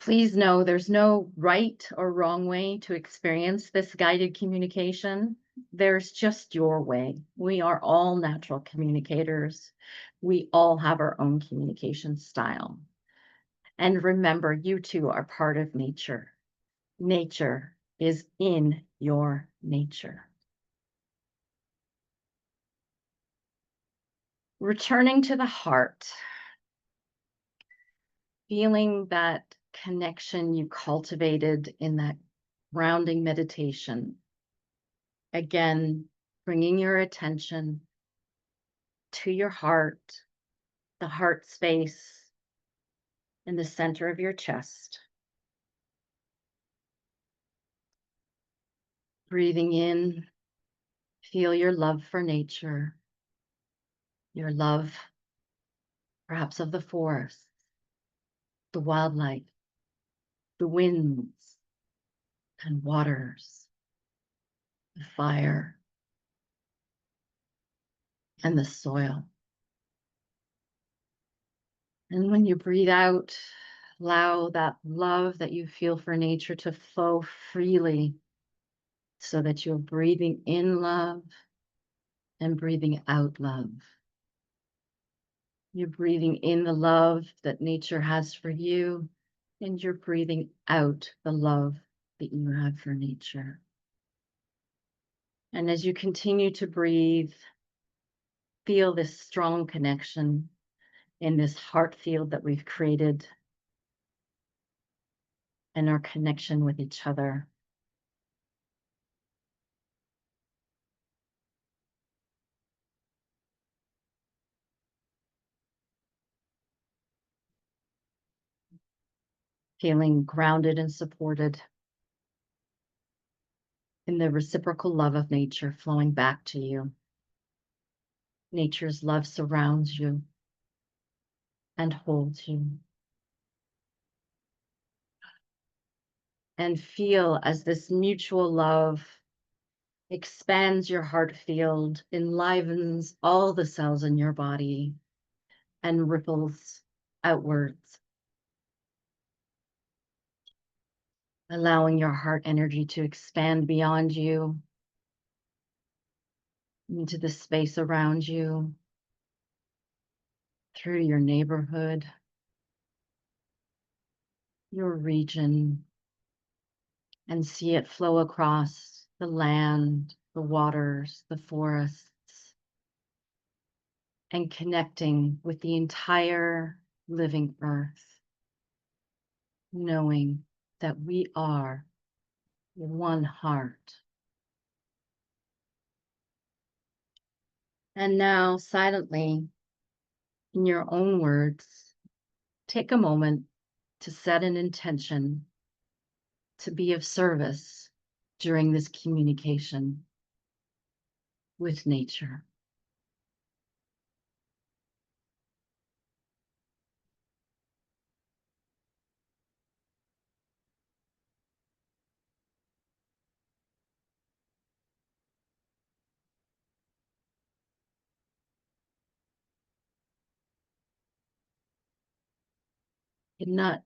Please know there's no right or wrong way to experience this guided communication. There's just your way. We are all natural communicators. We all have our own communication style. And remember, you too are part of nature. Nature is in your nature. Returning to the heart, feeling that connection you cultivated in that grounding meditation. Again, bringing your attention to your heart, the heart space in the center of your chest. Breathing in, feel your love for nature, your love perhaps of the forest, the wildlife, the winds and waters, the fire, and the soil. And when you breathe out, allow that love that you feel for nature to flow freely so that you're breathing in love and breathing out love. You're breathing in the love that nature has for you, and you're breathing out the love that you have for nature. And as you continue to breathe, feel this strong connection in this heart field that we've created and our connection with each other. Feeling grounded and supported in the reciprocal love of nature flowing back to you. Nature's love surrounds you and holds you. And feel as this mutual love expands your heart field, enlivens all the cells in your body, and ripples outwards, allowing your heart energy to expand beyond you into the space around you, through your neighborhood, your region, and see it flow across the land, the waters, the forests, and connecting with the entire living earth, knowing that we are one heart. And now, silently, in your own words, take a moment to set an intention to be of service during this communication with nature.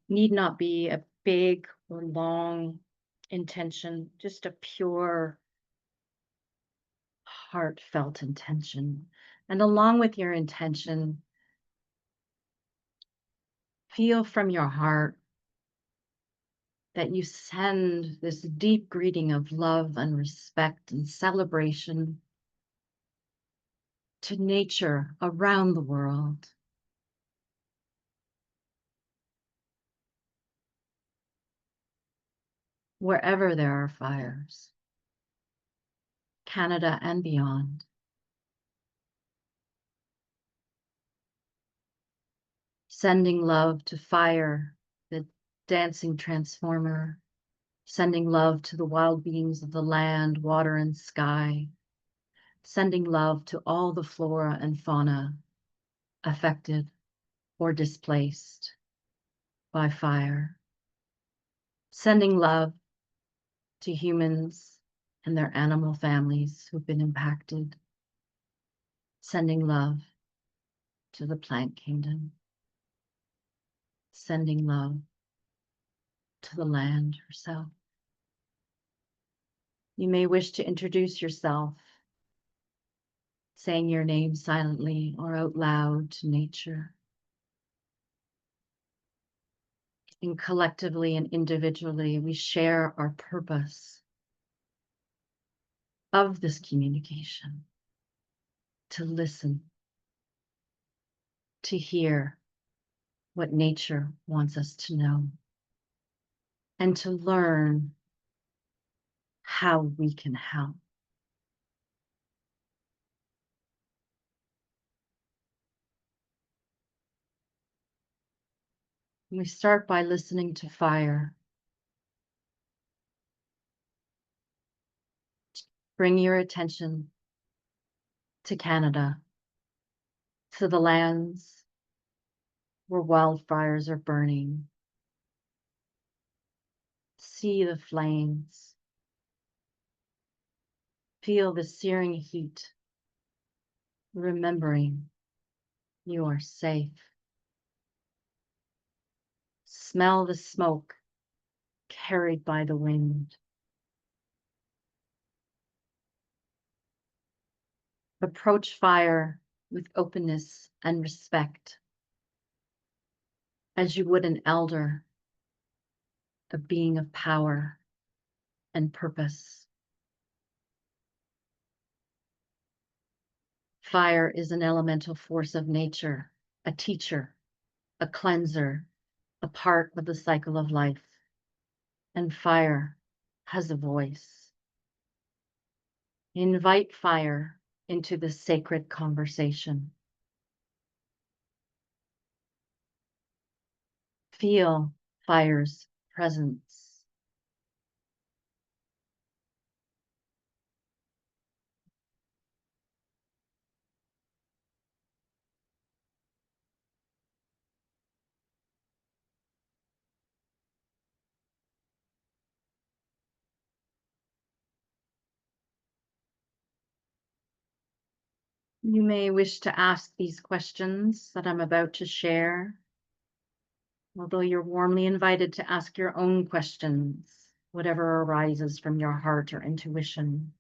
Need not be a big or long intention, just a pure, heartfelt intention. And along with your intention, feel from your heart that you send this deep greeting of love and respect and celebration to nature around the world. Wherever there are fires, Canada and beyond. Sending love to fire, the dancing transformer, sending love to the wild beings of the land, water, and sky, sending love to all the flora and fauna affected or displaced by fire, sending love to humans and their animal families who've been impacted, sending love to the plant kingdom, sending love to the land herself. You may wish to introduce yourself, saying your name silently or out loud to nature. and collectively and individually, we share our purpose of this communication: to listen, to hear what nature wants us to know, and to learn how we can help. We start by listening to fire. Bring your attention to Canada, to the lands where wildfires are burning. See the flames. Feel the searing heat, remembering you are safe. Smell the smoke carried by the wind. Approach fire with openness and respect, as you would an elder, a being of power and purpose. Fire is an elemental force of nature, a teacher, a cleanser, a part of the cycle of life. And fire has a voice. Invite fire into the sacred conversation. Feel fire's presence. You may wish to ask these questions that I'm about to share, although you're warmly invited to ask your own questions, whatever arises from your heart or intuition.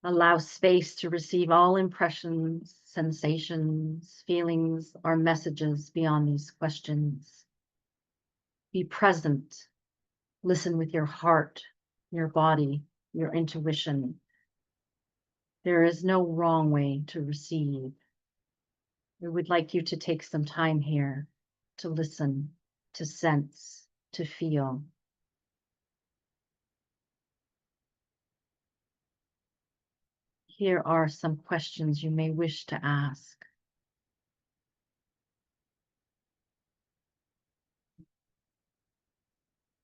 Allow space to receive all impressions, sensations, feelings, or messages beyond these questions. Be present. Listen with your heart, your body, your intuition. There is no wrong way to receive. We would like you to take some time here to listen, to sense, to feel. Here are some questions you may wish to ask.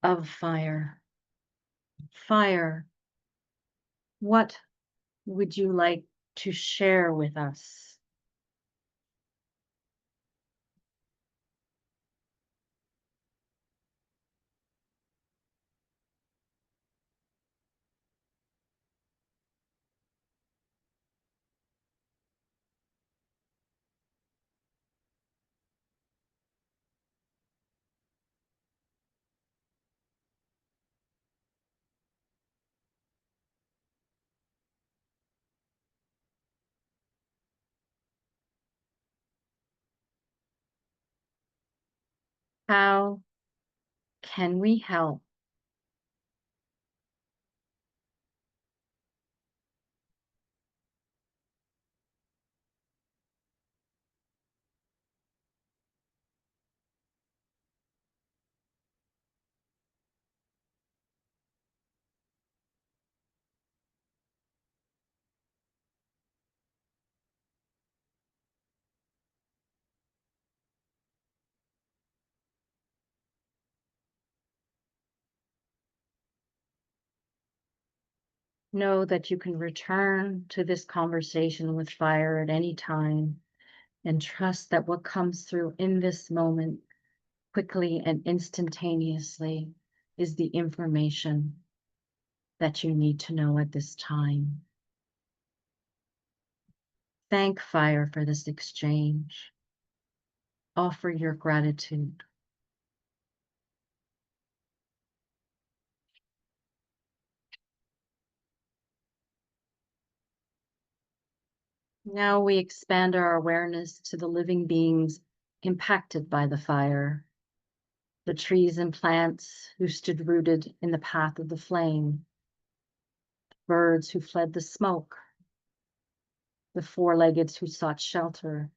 Of fire. Fire, what would you like to share with us? How can we help? Know that you can return to this conversation with fire at any time, and trust that what comes through in this moment, quickly and instantaneously, is the information that you need to know at this time. Thank fire for this exchange. Offer your gratitude. Now we expand our awareness to the living beings impacted by the fire. the trees and plants who stood rooted in the path of the flame, birds who fled the smoke, the four-leggeds who sought shelter,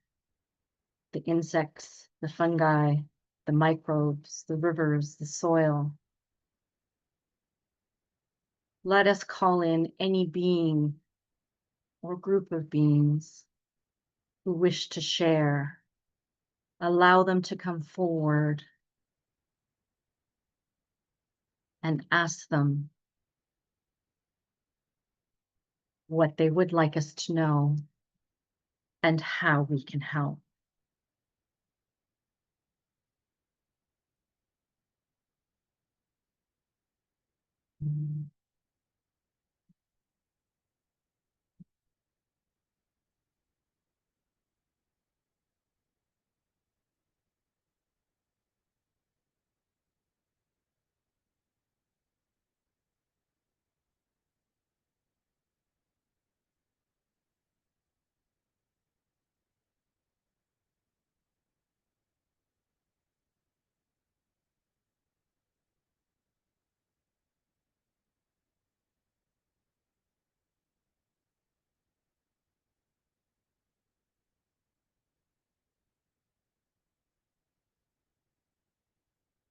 the insects, the fungi, the microbes, the rivers, the soil. Let us call in any being or group of beings who wish to share. Allow them to come forward and ask them what they would like us to know and how we can help.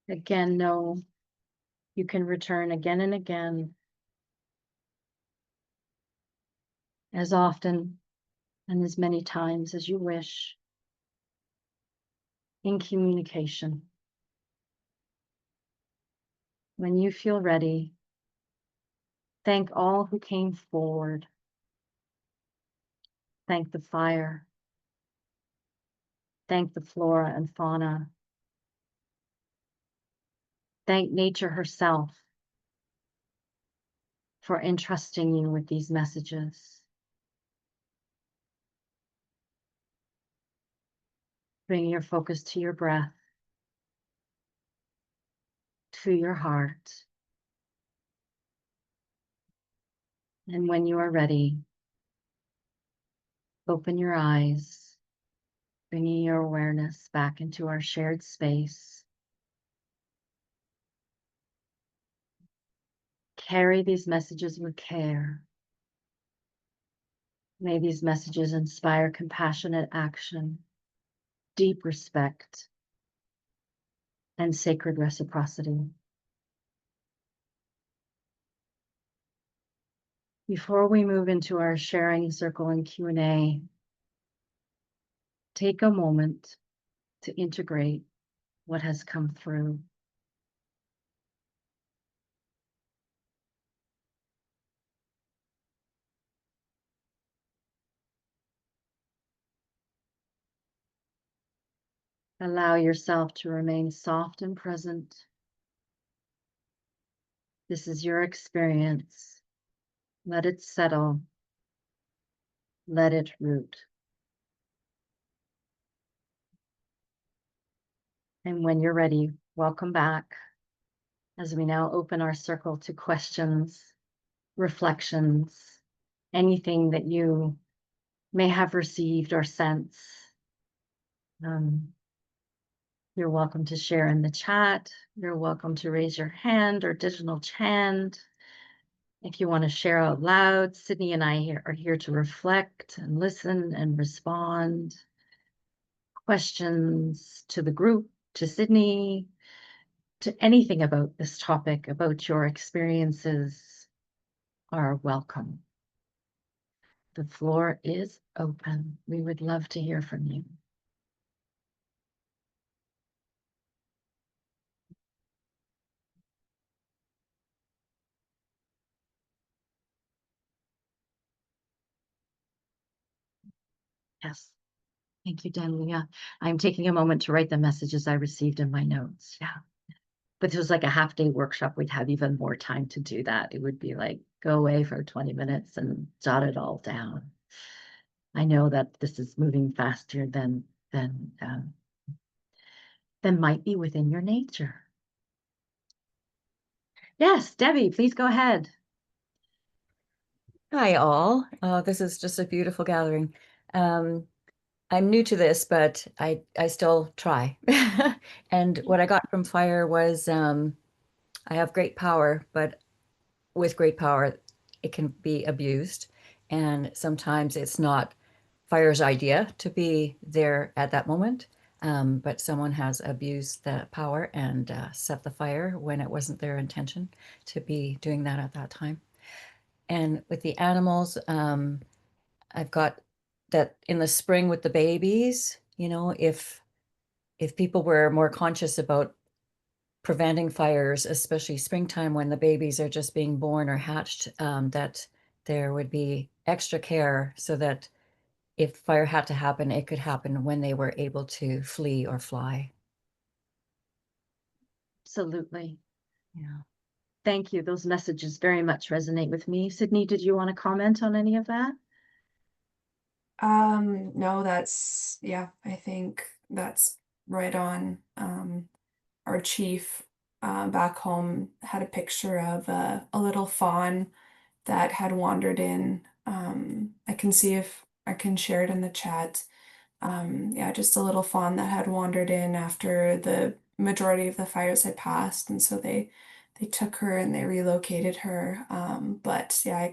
Again, know you can return again and again, as often and as many times as you wish, in communication. When you feel ready, thank all who came forward. Thank the fire. Thank the flora and fauna. Thank nature herself for entrusting you with these messages. Bring your focus to your breath, to your heart. And when you are ready, open your eyes, bringing your awareness back into our shared space. Carry these messages with care. May these messages inspire compassionate action, deep respect, and sacred reciprocity. Before we move into our sharing circle and Q&A, take a moment to integrate what has come through. Allow yourself to remain soft and present. This is your experience. Let it settle. Let it root. And when you're ready, welcome back as we now open our circle to questions, reflections, anything that you may have received or sense. You're welcome to share in the chat. You're welcome to raise your hand or digital chant. If you want to share out loud, Sydney and I are here to reflect and listen and respond. Questions to the group, to Sydney, to anything about this topic, about your experiences, are welcome. The floor is open. We would love to hear from you. Yes. Thank you, Dalia. I'm taking a moment to write the messages I received in my notes. Yeah. But it was like a half-day workshop. We'd have even more time to do that. It would be like, go away for 20 minutes and jot it all down. I know that this is moving faster than might be within your nature. Yes, Debbie, please go ahead. Hi, all. This is just a beautiful gathering. I'm new to this, but I still try. And what I got from fire was I have great power, but with great power, it can be abused. And sometimes it's not fire's idea to be there at that moment, but someone has abused the power and set the fire when it wasn't their intention to be doing that at that time. And with the animals, I've got that in the spring with the babies, if people were more conscious about preventing fires, especially springtime when the babies are just being born or hatched, that there would be extra care so that if fire had to happen, it could happen when they were able to flee or fly. Absolutely. Yeah. Thank you. Those messages very much resonate with me. Sydney, did you want to comment on any of that? No, yeah, I think that's right on. Our chief back home had a picture of a little fawn that had wandered in. I can see if I can share it in the chat. Yeah, just a little fawn that had wandered in after the majority of the fires had passed, and so they took her and they relocated her. But yeah,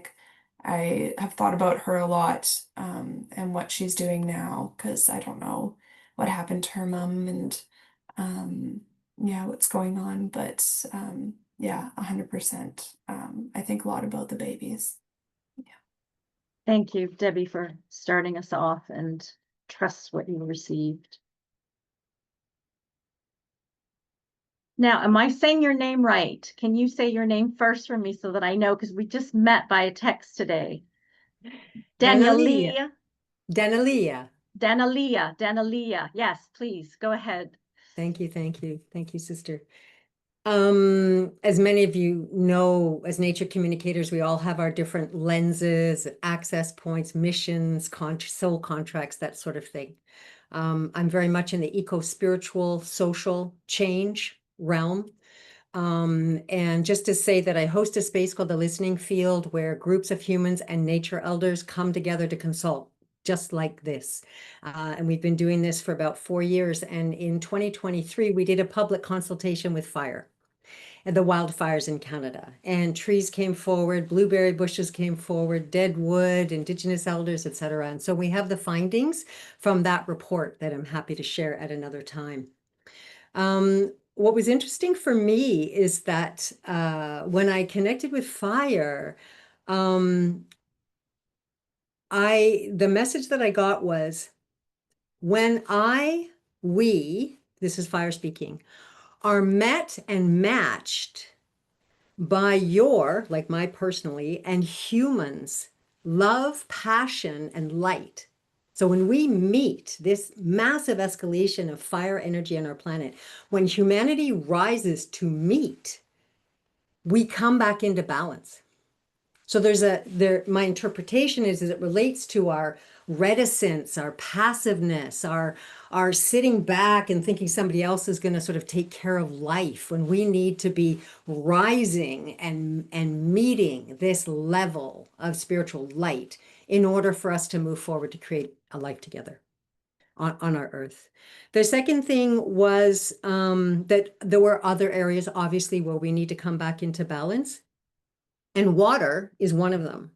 I have thought about her a lot, and what she's doing now, because I don't know what happened to her mom and um, yeah, what's going on. But yeah, 100%. I think a lot about the babies. Thank you, Debbie, for starting us off and trust what you received. Now, am I saying your name right? Can you say your name first for me so that I know? Because we just met by a text today. Danalia. Daniela, Danalia. Danalia. Yes, please go ahead. Thank you, thank you. Thank you, sister. As many of you know, as nature communicators, we all have our different lenses, access points, missions, soul contracts, that sort of thing. I'm very much in the eco-spiritual, social change realm. And just to say that I host a space called the Listening Field, where groups of humans and nature elders come together to consult, just like this. And we've been doing this for about 4 years. And in 2023, we did a public consultation with fire and the wildfires in Canada. And trees came forward, blueberry bushes came forward, dead wood, Indigenous elders, etc. And so we have the findings from that report that I'm happy to share at another time. What was interesting for me is that when I connected with fire, the message that I got was when we, this is fire speaking, are met and matched by your, like my personally, and humans' love, passion, and light. So when we meet this massive escalation of fire energy on our planet, when humanity rises to meet, we come back into balance. So my interpretation is it relates to our reticence, our passiveness, our sitting back and thinking somebody else is going to sort of take care of life when we need to be rising and meeting this level of spiritual light in order for us to move forward to create a life together on our earth. The second thing was that there were other areas, obviously, where we need to come back into balance. And water is one of them,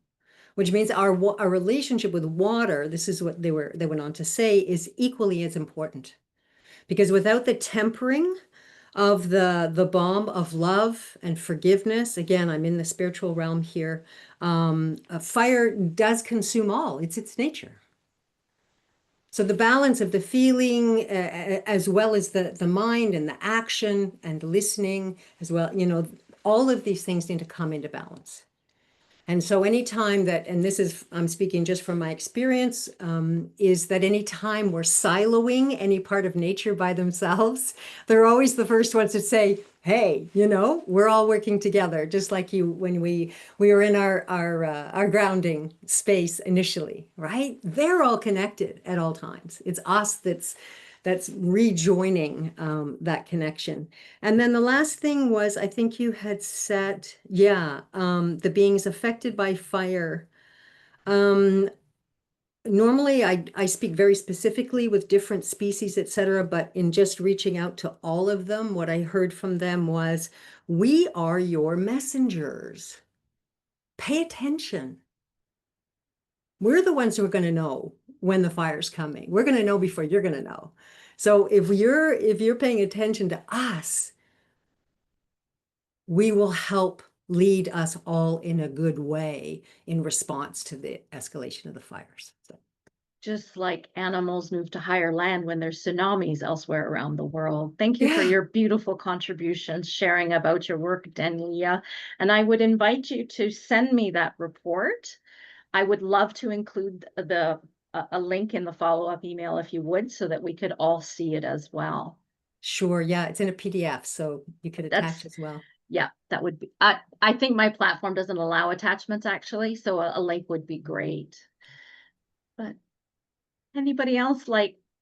which means our relationship with water, this is what they went on to say, is equally as important. Because without the tempering of the balm of love and forgiveness, again, I'm in the spiritual realm here, fire does consume all. It's its nature. So the balance of the feeling, as well as the mind and the action and listening as well, all of these things need to come into balance. And so anytime that, and this is, I'm speaking just from my experience, is that anytime we're siloing any part of nature by themselves, they're always the first ones to say, hey, we're all working together, just like you when we were in our grounding space initially, right? They're all connected at all times. It's us that's rejoining that connection. And then the last thing was, I think you had said, the beings affected by fire. normally I speak very specifically with different species, etc., but in just reaching out to all of them, what I heard from them was, we are your messengers. Pay attention. We're the ones who are going to know when the fire's coming. We're going to know before you're going to know. So if you're paying attention to us, we will help lead us all in a good way in response to the escalation of the fires. So. Just like animals move to higher land when there's tsunamis elsewhere around the world. Thank you for Yeah. your beautiful contributions, sharing about your work, Daniela. And I would invite you to send me that report. I would love to include a link in the follow-up email if you would, so that we could all see it as well. Sure. Yeah, it's in a PDF, so you could attach as well. Yeah, that would be, I think my platform doesn't allow attachments actually, so a link would be great. But anybody else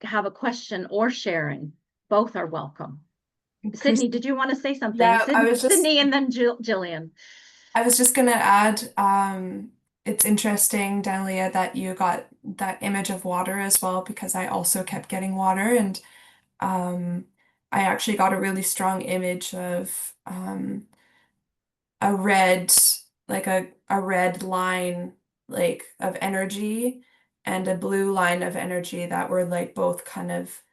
have a question or sharing? Both are welcome. Sydney, did you want to say something? Yeah, Sydney and then Jillian. I was just gonna add, it's interesting, Dalia, that you got that image of water as well, because I also kept getting water, and I actually got a really strong image of a red, like a red line, like of energy, and a blue line of energy that were like both kind of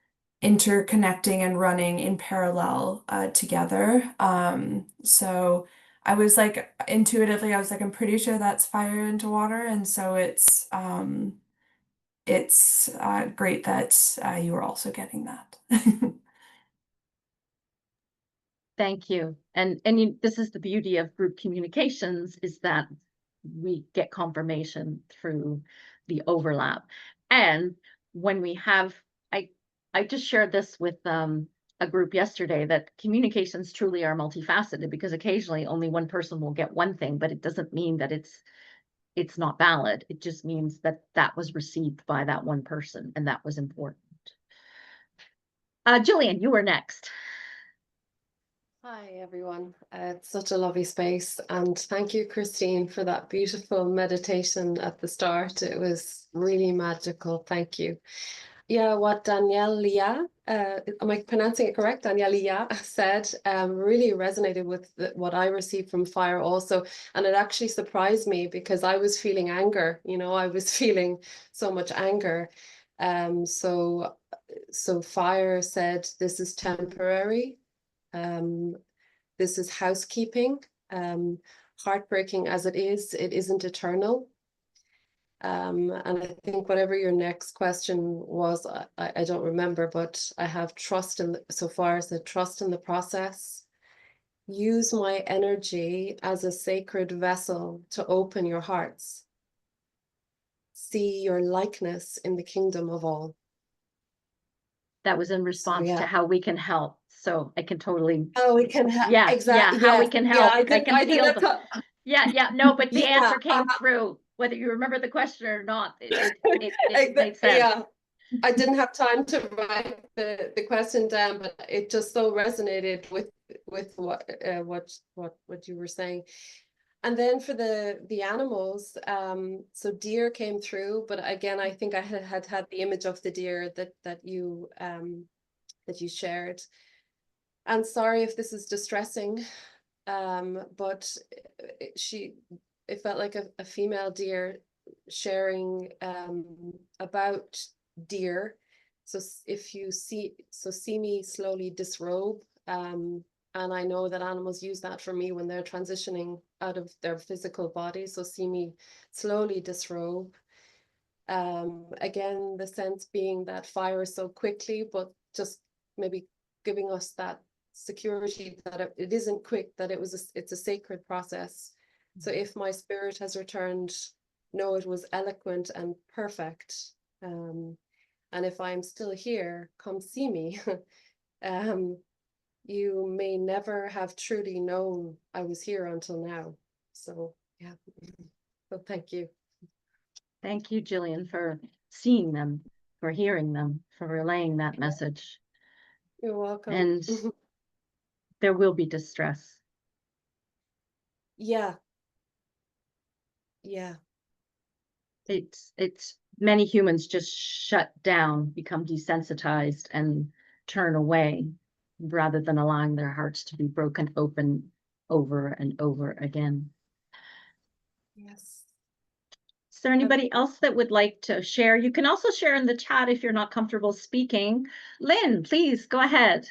interconnecting and running in parallel together. So I was like, intuitively, I was like, I'm pretty sure that's fire into water, and so it's great that you were also getting that. Thank you. And this is the beauty of group communications, is that we get confirmation through the overlap. And when we have, I just shared this with a group yesterday, that communications truly are multifaceted, because occasionally only one person will get one thing, but it doesn't mean that it's not valid. It just means that that was received by that one person, and that was important. Jillian, you were next. Hi, everyone. It's such a lovely space. And thank you, Christine, for that beautiful meditation at the start. It was really magical. Thank you. Yeah, what Daniela, am I pronouncing it correct? Daniela said really resonated with what I received from fire also. And it actually surprised me, because I was feeling anger. I was feeling so much anger. So fire said, this is temporary. This is housekeeping. Heartbreaking as it isn't eternal. And I think whatever your next question was, I don't remember, but I have trust so far as the trust in the process. Use my energy as a sacred vessel to open your hearts. See your likeness in the kingdom of all. That was in response to how we can help. So I can totally. Oh, we can help. Yeah, exactly. yeah. How we can help. I can feel them. Yeah. No, but the answer came through, whether you remember the question or not. It made sense. Yeah, I didn't have time to write the question down, but it just so resonated with what you were saying. And then for the animals, so deer came through, but again, I think I had the image of the deer that you shared. And sorry if this is distressing, but it felt like a female deer sharing about deer. So if you see me slowly disrobe, and I know that animals use that for me when they're transitioning out of their physical body. So see me slowly disrobe. Again, the sense being that fire is so quickly, but just maybe giving us that security that it isn't quick, that it's a sacred process. So if my spirit has returned, know it was eloquent and perfect. And if I'm still here, come see me. You may never have truly known I was here until now. So yeah, so thank you. Thank you, Jillian, for seeing them, for hearing them, for relaying that message. You're welcome. And there will be distress. Yeah. It's many humans just shut down, become desensitized, and turn away rather than allowing their hearts to be broken open over and over again. Yes. Is there anybody else that would like to share? You can also share in the chat if you're not comfortable speaking. Lynn, please go ahead.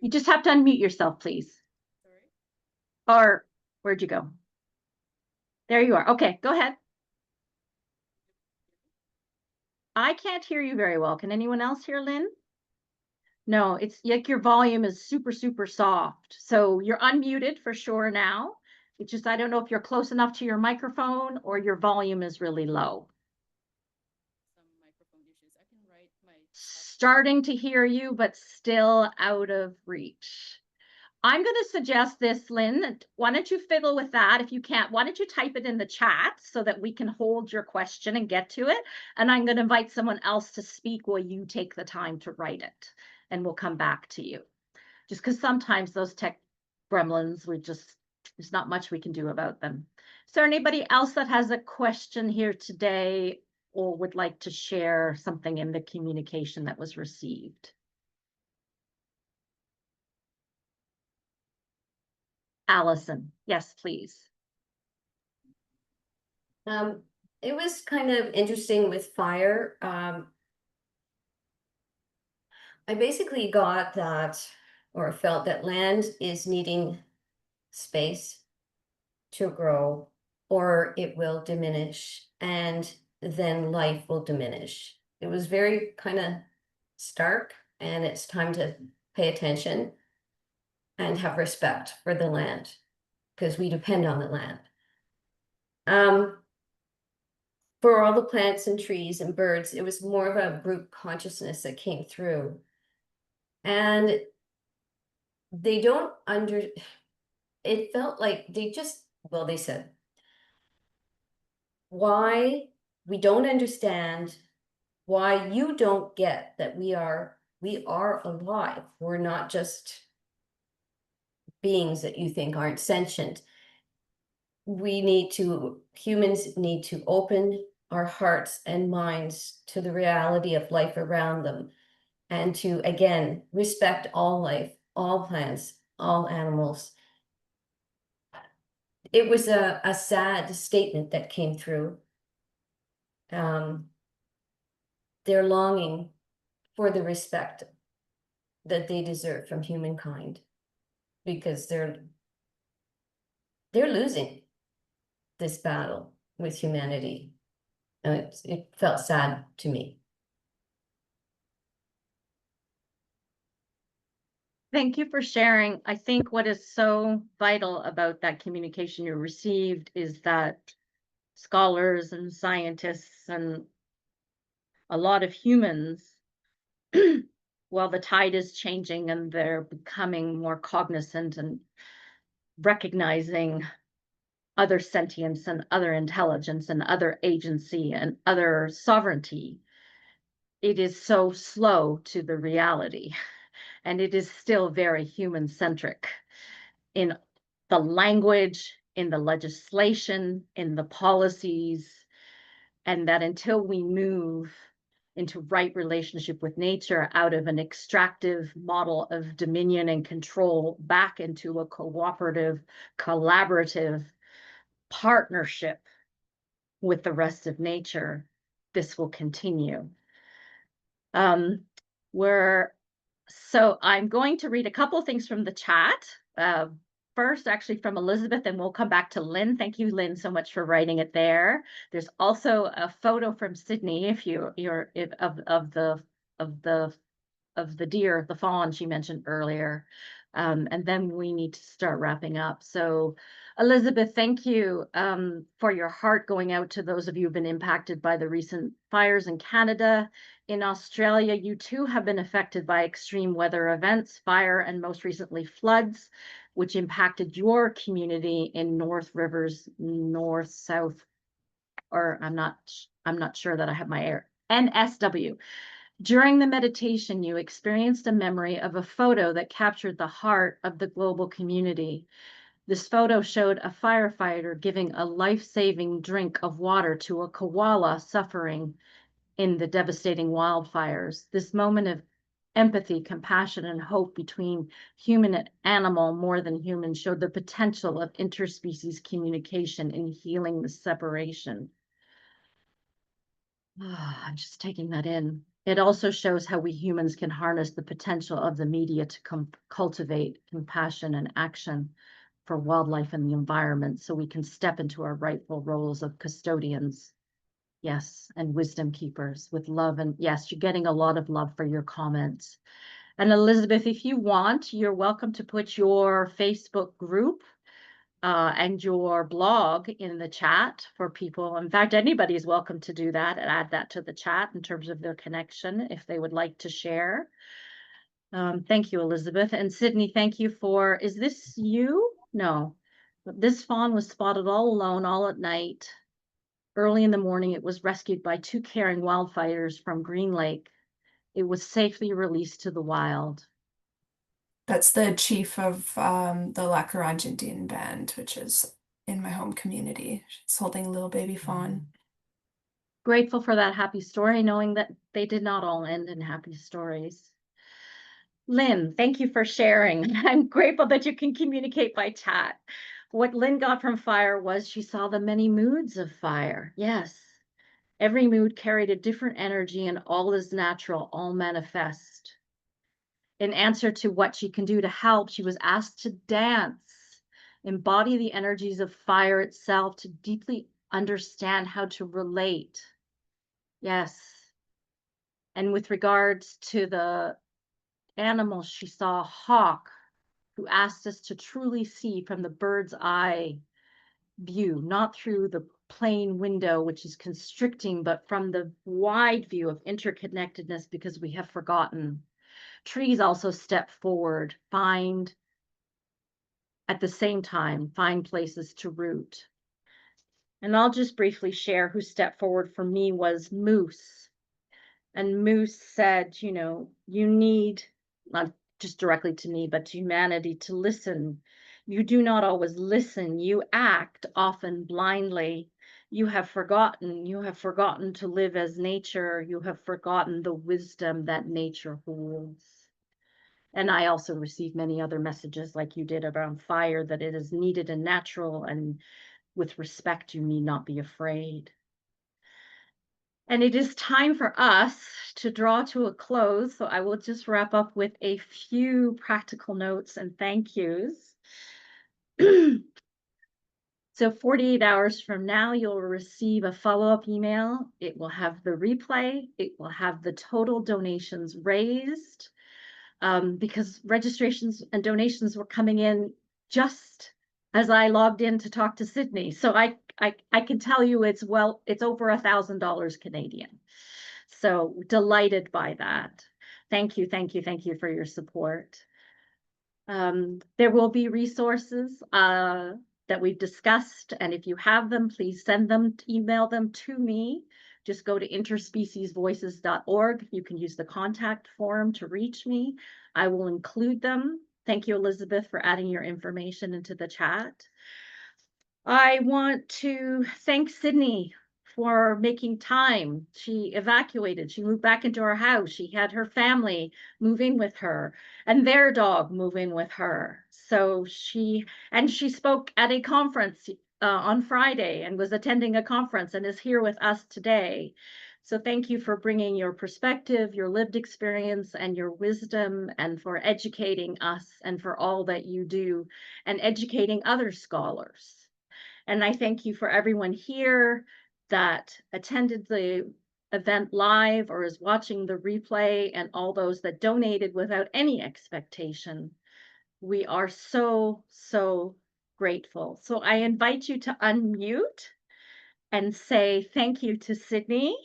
You just have to unmute yourself, please. Or where'd you go? There you are. Okay, go ahead. I can't hear you very well. Can anyone else hear Lynn? No, it's like your volume is super, super soft. So you're unmuted for sure now. It's just, I don't know if you're close enough to your microphone or your volume is really low. Some microphone issues. I can write my Starting to hear you, but still out of reach. I'm going to suggest this, Lynn. Why don't you fiddle with that? If you can't, why don't you type it in the chat so that we can hold your question and get to it? And I'm going to invite someone else to speak while you take the time to write it. And we'll come back to you. Just because sometimes those tech gremlins, there's not much we can do about them. Is there anybody else that has a question here today or would like to share something in the communication that was received? Allison, yes, please. It was kind of interesting with fire. I basically got that, or felt that land is needing space to grow, or it will diminish, and then life will diminish. It was very kind of stark, and it's time to pay attention and have respect for the land, because we depend on the land. For all the plants and trees and birds, it was more of a group consciousness that came through. And they don't it felt like they just, well, they said, why we don't understand, why you don't get that we are alive. We're not just beings that you think aren't sentient. Humans need to open our hearts and minds to the reality of life around them, and to, again, respect all life, all plants, all animals. It was a sad statement that came through. They're longing for the respect that they deserve from humankind, because they're losing this battle with humanity. And it felt sad to me. Thank you for sharing. I think what is so vital about that communication you received is that scholars and scientists and a lot of humans, while the tide is changing and they're becoming more cognizant and recognizing other sentience and other intelligence and other agency and other sovereignty, it is so slow to the reality. And it is still very human-centric in the language, in the legislation, in the policies, and that until we move into right relationship with nature out of an extractive model of dominion and control back into a cooperative, collaborative partnership with the rest of nature, this will continue. So I'm going to read a couple of things from the chat. First, actually from Elizabeth, and we'll come back to Lynn. Thank you, Lynn, so much for writing it there. There's also a photo from Sydney, of the deer, the fawn she mentioned earlier. And then we need to start wrapping up. So Elizabeth, thank you for your heart going out to those of you who've been impacted by the recent fires in Canada. In Australia, you too have been affected by extreme weather events, fire, and most recently floods, which impacted your community in North Rivers, north-south, or I'm not sure that I have my NSW. During the meditation, you experienced a memory of a photo that captured the heart of the global community. This photo showed a firefighter giving a life-saving drink of water to a koala suffering in the devastating wildfires. This moment of empathy, compassion, and hope between human and animal more than human showed the potential of interspecies communication in healing the separation. I'm just taking that in. It also shows how we humans can harness the potential of the media to cultivate compassion and action for wildlife and the environment so we can step into our rightful roles of custodians. Yes, and wisdom keepers with love. And yes, you're getting a lot of love for your comments. And Elizabeth, if you want, you're welcome to put your Facebook group and your blog in the chat for people. In fact, anybody is welcome to do that and add that to the chat in terms of their connection if they would like to share. Thank you, Elizabeth. And Sydney, thank you for, is this you? No, this fawn was spotted all alone, all at night. Early in the morning, it was rescued by 2 caring wildfires from Green Lake. It was safely released to the wild. That's the chief of the Lackawanna Indian band, which is in my home community. She's holding a little baby fawn. Grateful for that happy story, knowing that they did not all end in happy stories. Lynn, thank you for sharing. I'm grateful that you can communicate by chat. What Lynn got from fire was she saw the many moods of fire. Yes, every mood carried a different energy and all is natural, all manifest. In answer to what she can do to help, she was asked to dance, embody the energies of fire itself, to deeply understand how to relate. Yes. And with regards to the animals, she saw a hawk who asked us to truly see from the bird's eye view, not through the plain window, which is constricting, but from the wide view of interconnectedness, because we have forgotten. Trees also step forward, at the same time, find places to root. And I'll just briefly share who stepped forward for me was Moose. And Moose said, you know, you need, not just directly to me, but to humanity, to listen. You do not always listen. You act often blindly. You have forgotten to live as nature. You have forgotten the wisdom that nature holds. And I also received many other messages like you did around fire, that it is needed and natural, and with respect, you need not be afraid. And it is time for us to draw to a close. So I will just wrap up with a few practical notes and thank yous. So 48 hours from now, you'll receive a follow-up email. It will have the replay. It will have the total donations raised. Because registrations and donations were coming in just as I logged in to talk to Sydney. So I can tell you it's over $1,000 Canadian. So delighted by that. Thank you for your support. There will be resources that we've discussed, and if you have them, please email them to me. Just go to interspeciesvoices.org. You can use the contact form to reach me. I will include them. Thank you, Elizabeth, for adding your information into the chat. I want to thank Sydney for making time. She evacuated. She moved back into her house. She had her family move in with her and their dog move in with her. So she spoke at a conference on Friday and was attending a conference and is here with us today. So thank you for bringing your perspective, your lived experience, and your wisdom, and for educating us and for all that you do and educating other scholars. And I thank you for everyone here that attended the event live or is watching the replay, and all those that donated without any expectation. We are so, so grateful. So I invite you to unmute and say thank you to Sydney.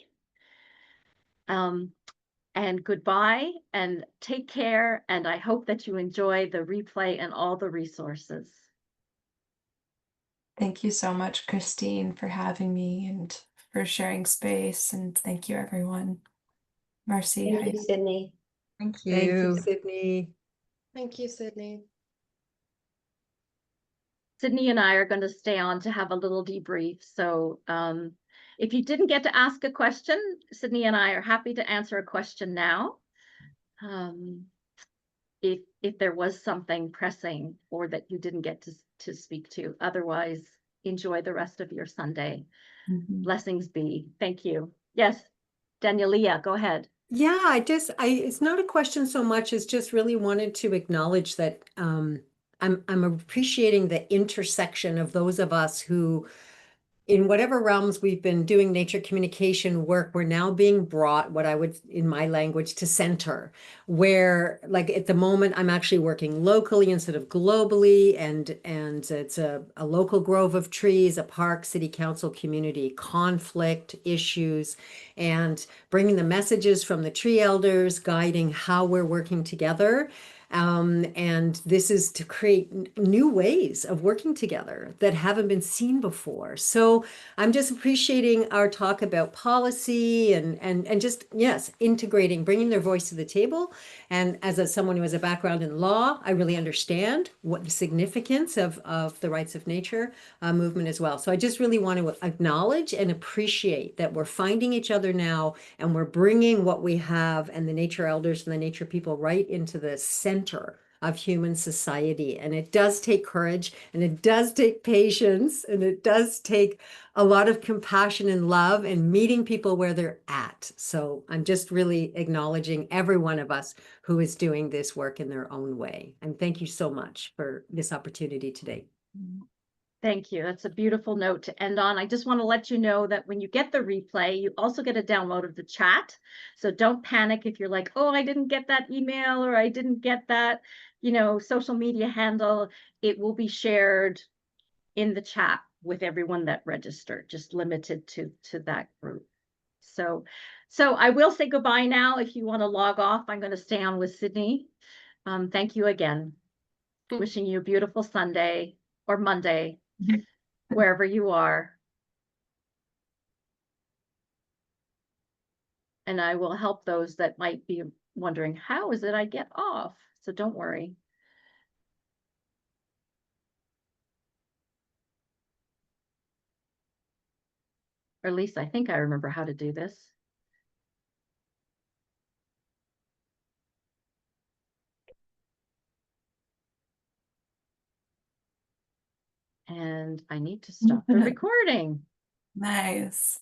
And goodbye and take care. And I hope that you enjoy the replay and all the resources. Thank you so much, Christine, for having me and for sharing space. And thank you, everyone. Marcy. Thank you, Sydney. Thank Thank you, you. Sydney. Thank you, Sydney. Sydney and I are going to stay on to have a little debrief. So if you didn't get to ask a question, Sydney and I are happy to answer a question now. If there was something pressing or that you didn't get to speak to. Otherwise, enjoy the rest of your Sunday. Blessings be. Thank you. Yes, Danielia, go ahead. Yeah, it's not a question so much as just really wanted to acknowledge that I'm appreciating the intersection of those of us who, in whatever realms we've been doing nature communication work, we're now being brought, what I would, in my language, to center, where like at the moment I'm actually working locally instead of globally, and it's a local grove of trees, a park, city council, community, conflict, issues, and bringing the messages from the tree elders, guiding how we're working together. And this is to create new ways of working together that haven't been seen before. So I'm just appreciating our talk about policy and just, yes, integrating, bringing their voice to the table. And as someone who has a background in law, I really understand what the significance of the rights of nature movement as well. So I just really want to acknowledge and appreciate that we're finding each other now, and we're bringing what we have and the nature elders and the nature people right into the center of human society. And it does take courage, and it does take patience, and it does take a lot of compassion and love and meeting people where they're at. So I'm just really acknowledging every one of us who is doing this work in their own way. And thank you so much for this opportunity today. Thank you. That's a beautiful note to end on. I just want to let you know that when you get the replay, you also get a download of the chat. So don't panic if you're like, oh, I didn't get that email, or I didn't get that, social media handle. It will be shared in the chat with everyone that registered, just limited to that group. So I will say goodbye now. If you want to log off, I'm going to stay on with Sydney. Thank you again. Wishing you a beautiful Sunday or Monday, wherever you are. And I will help those that might be wondering, how is it I get off? So don't worry. Or at least I think I remember how to do this. And I need to stop the recording. Nice.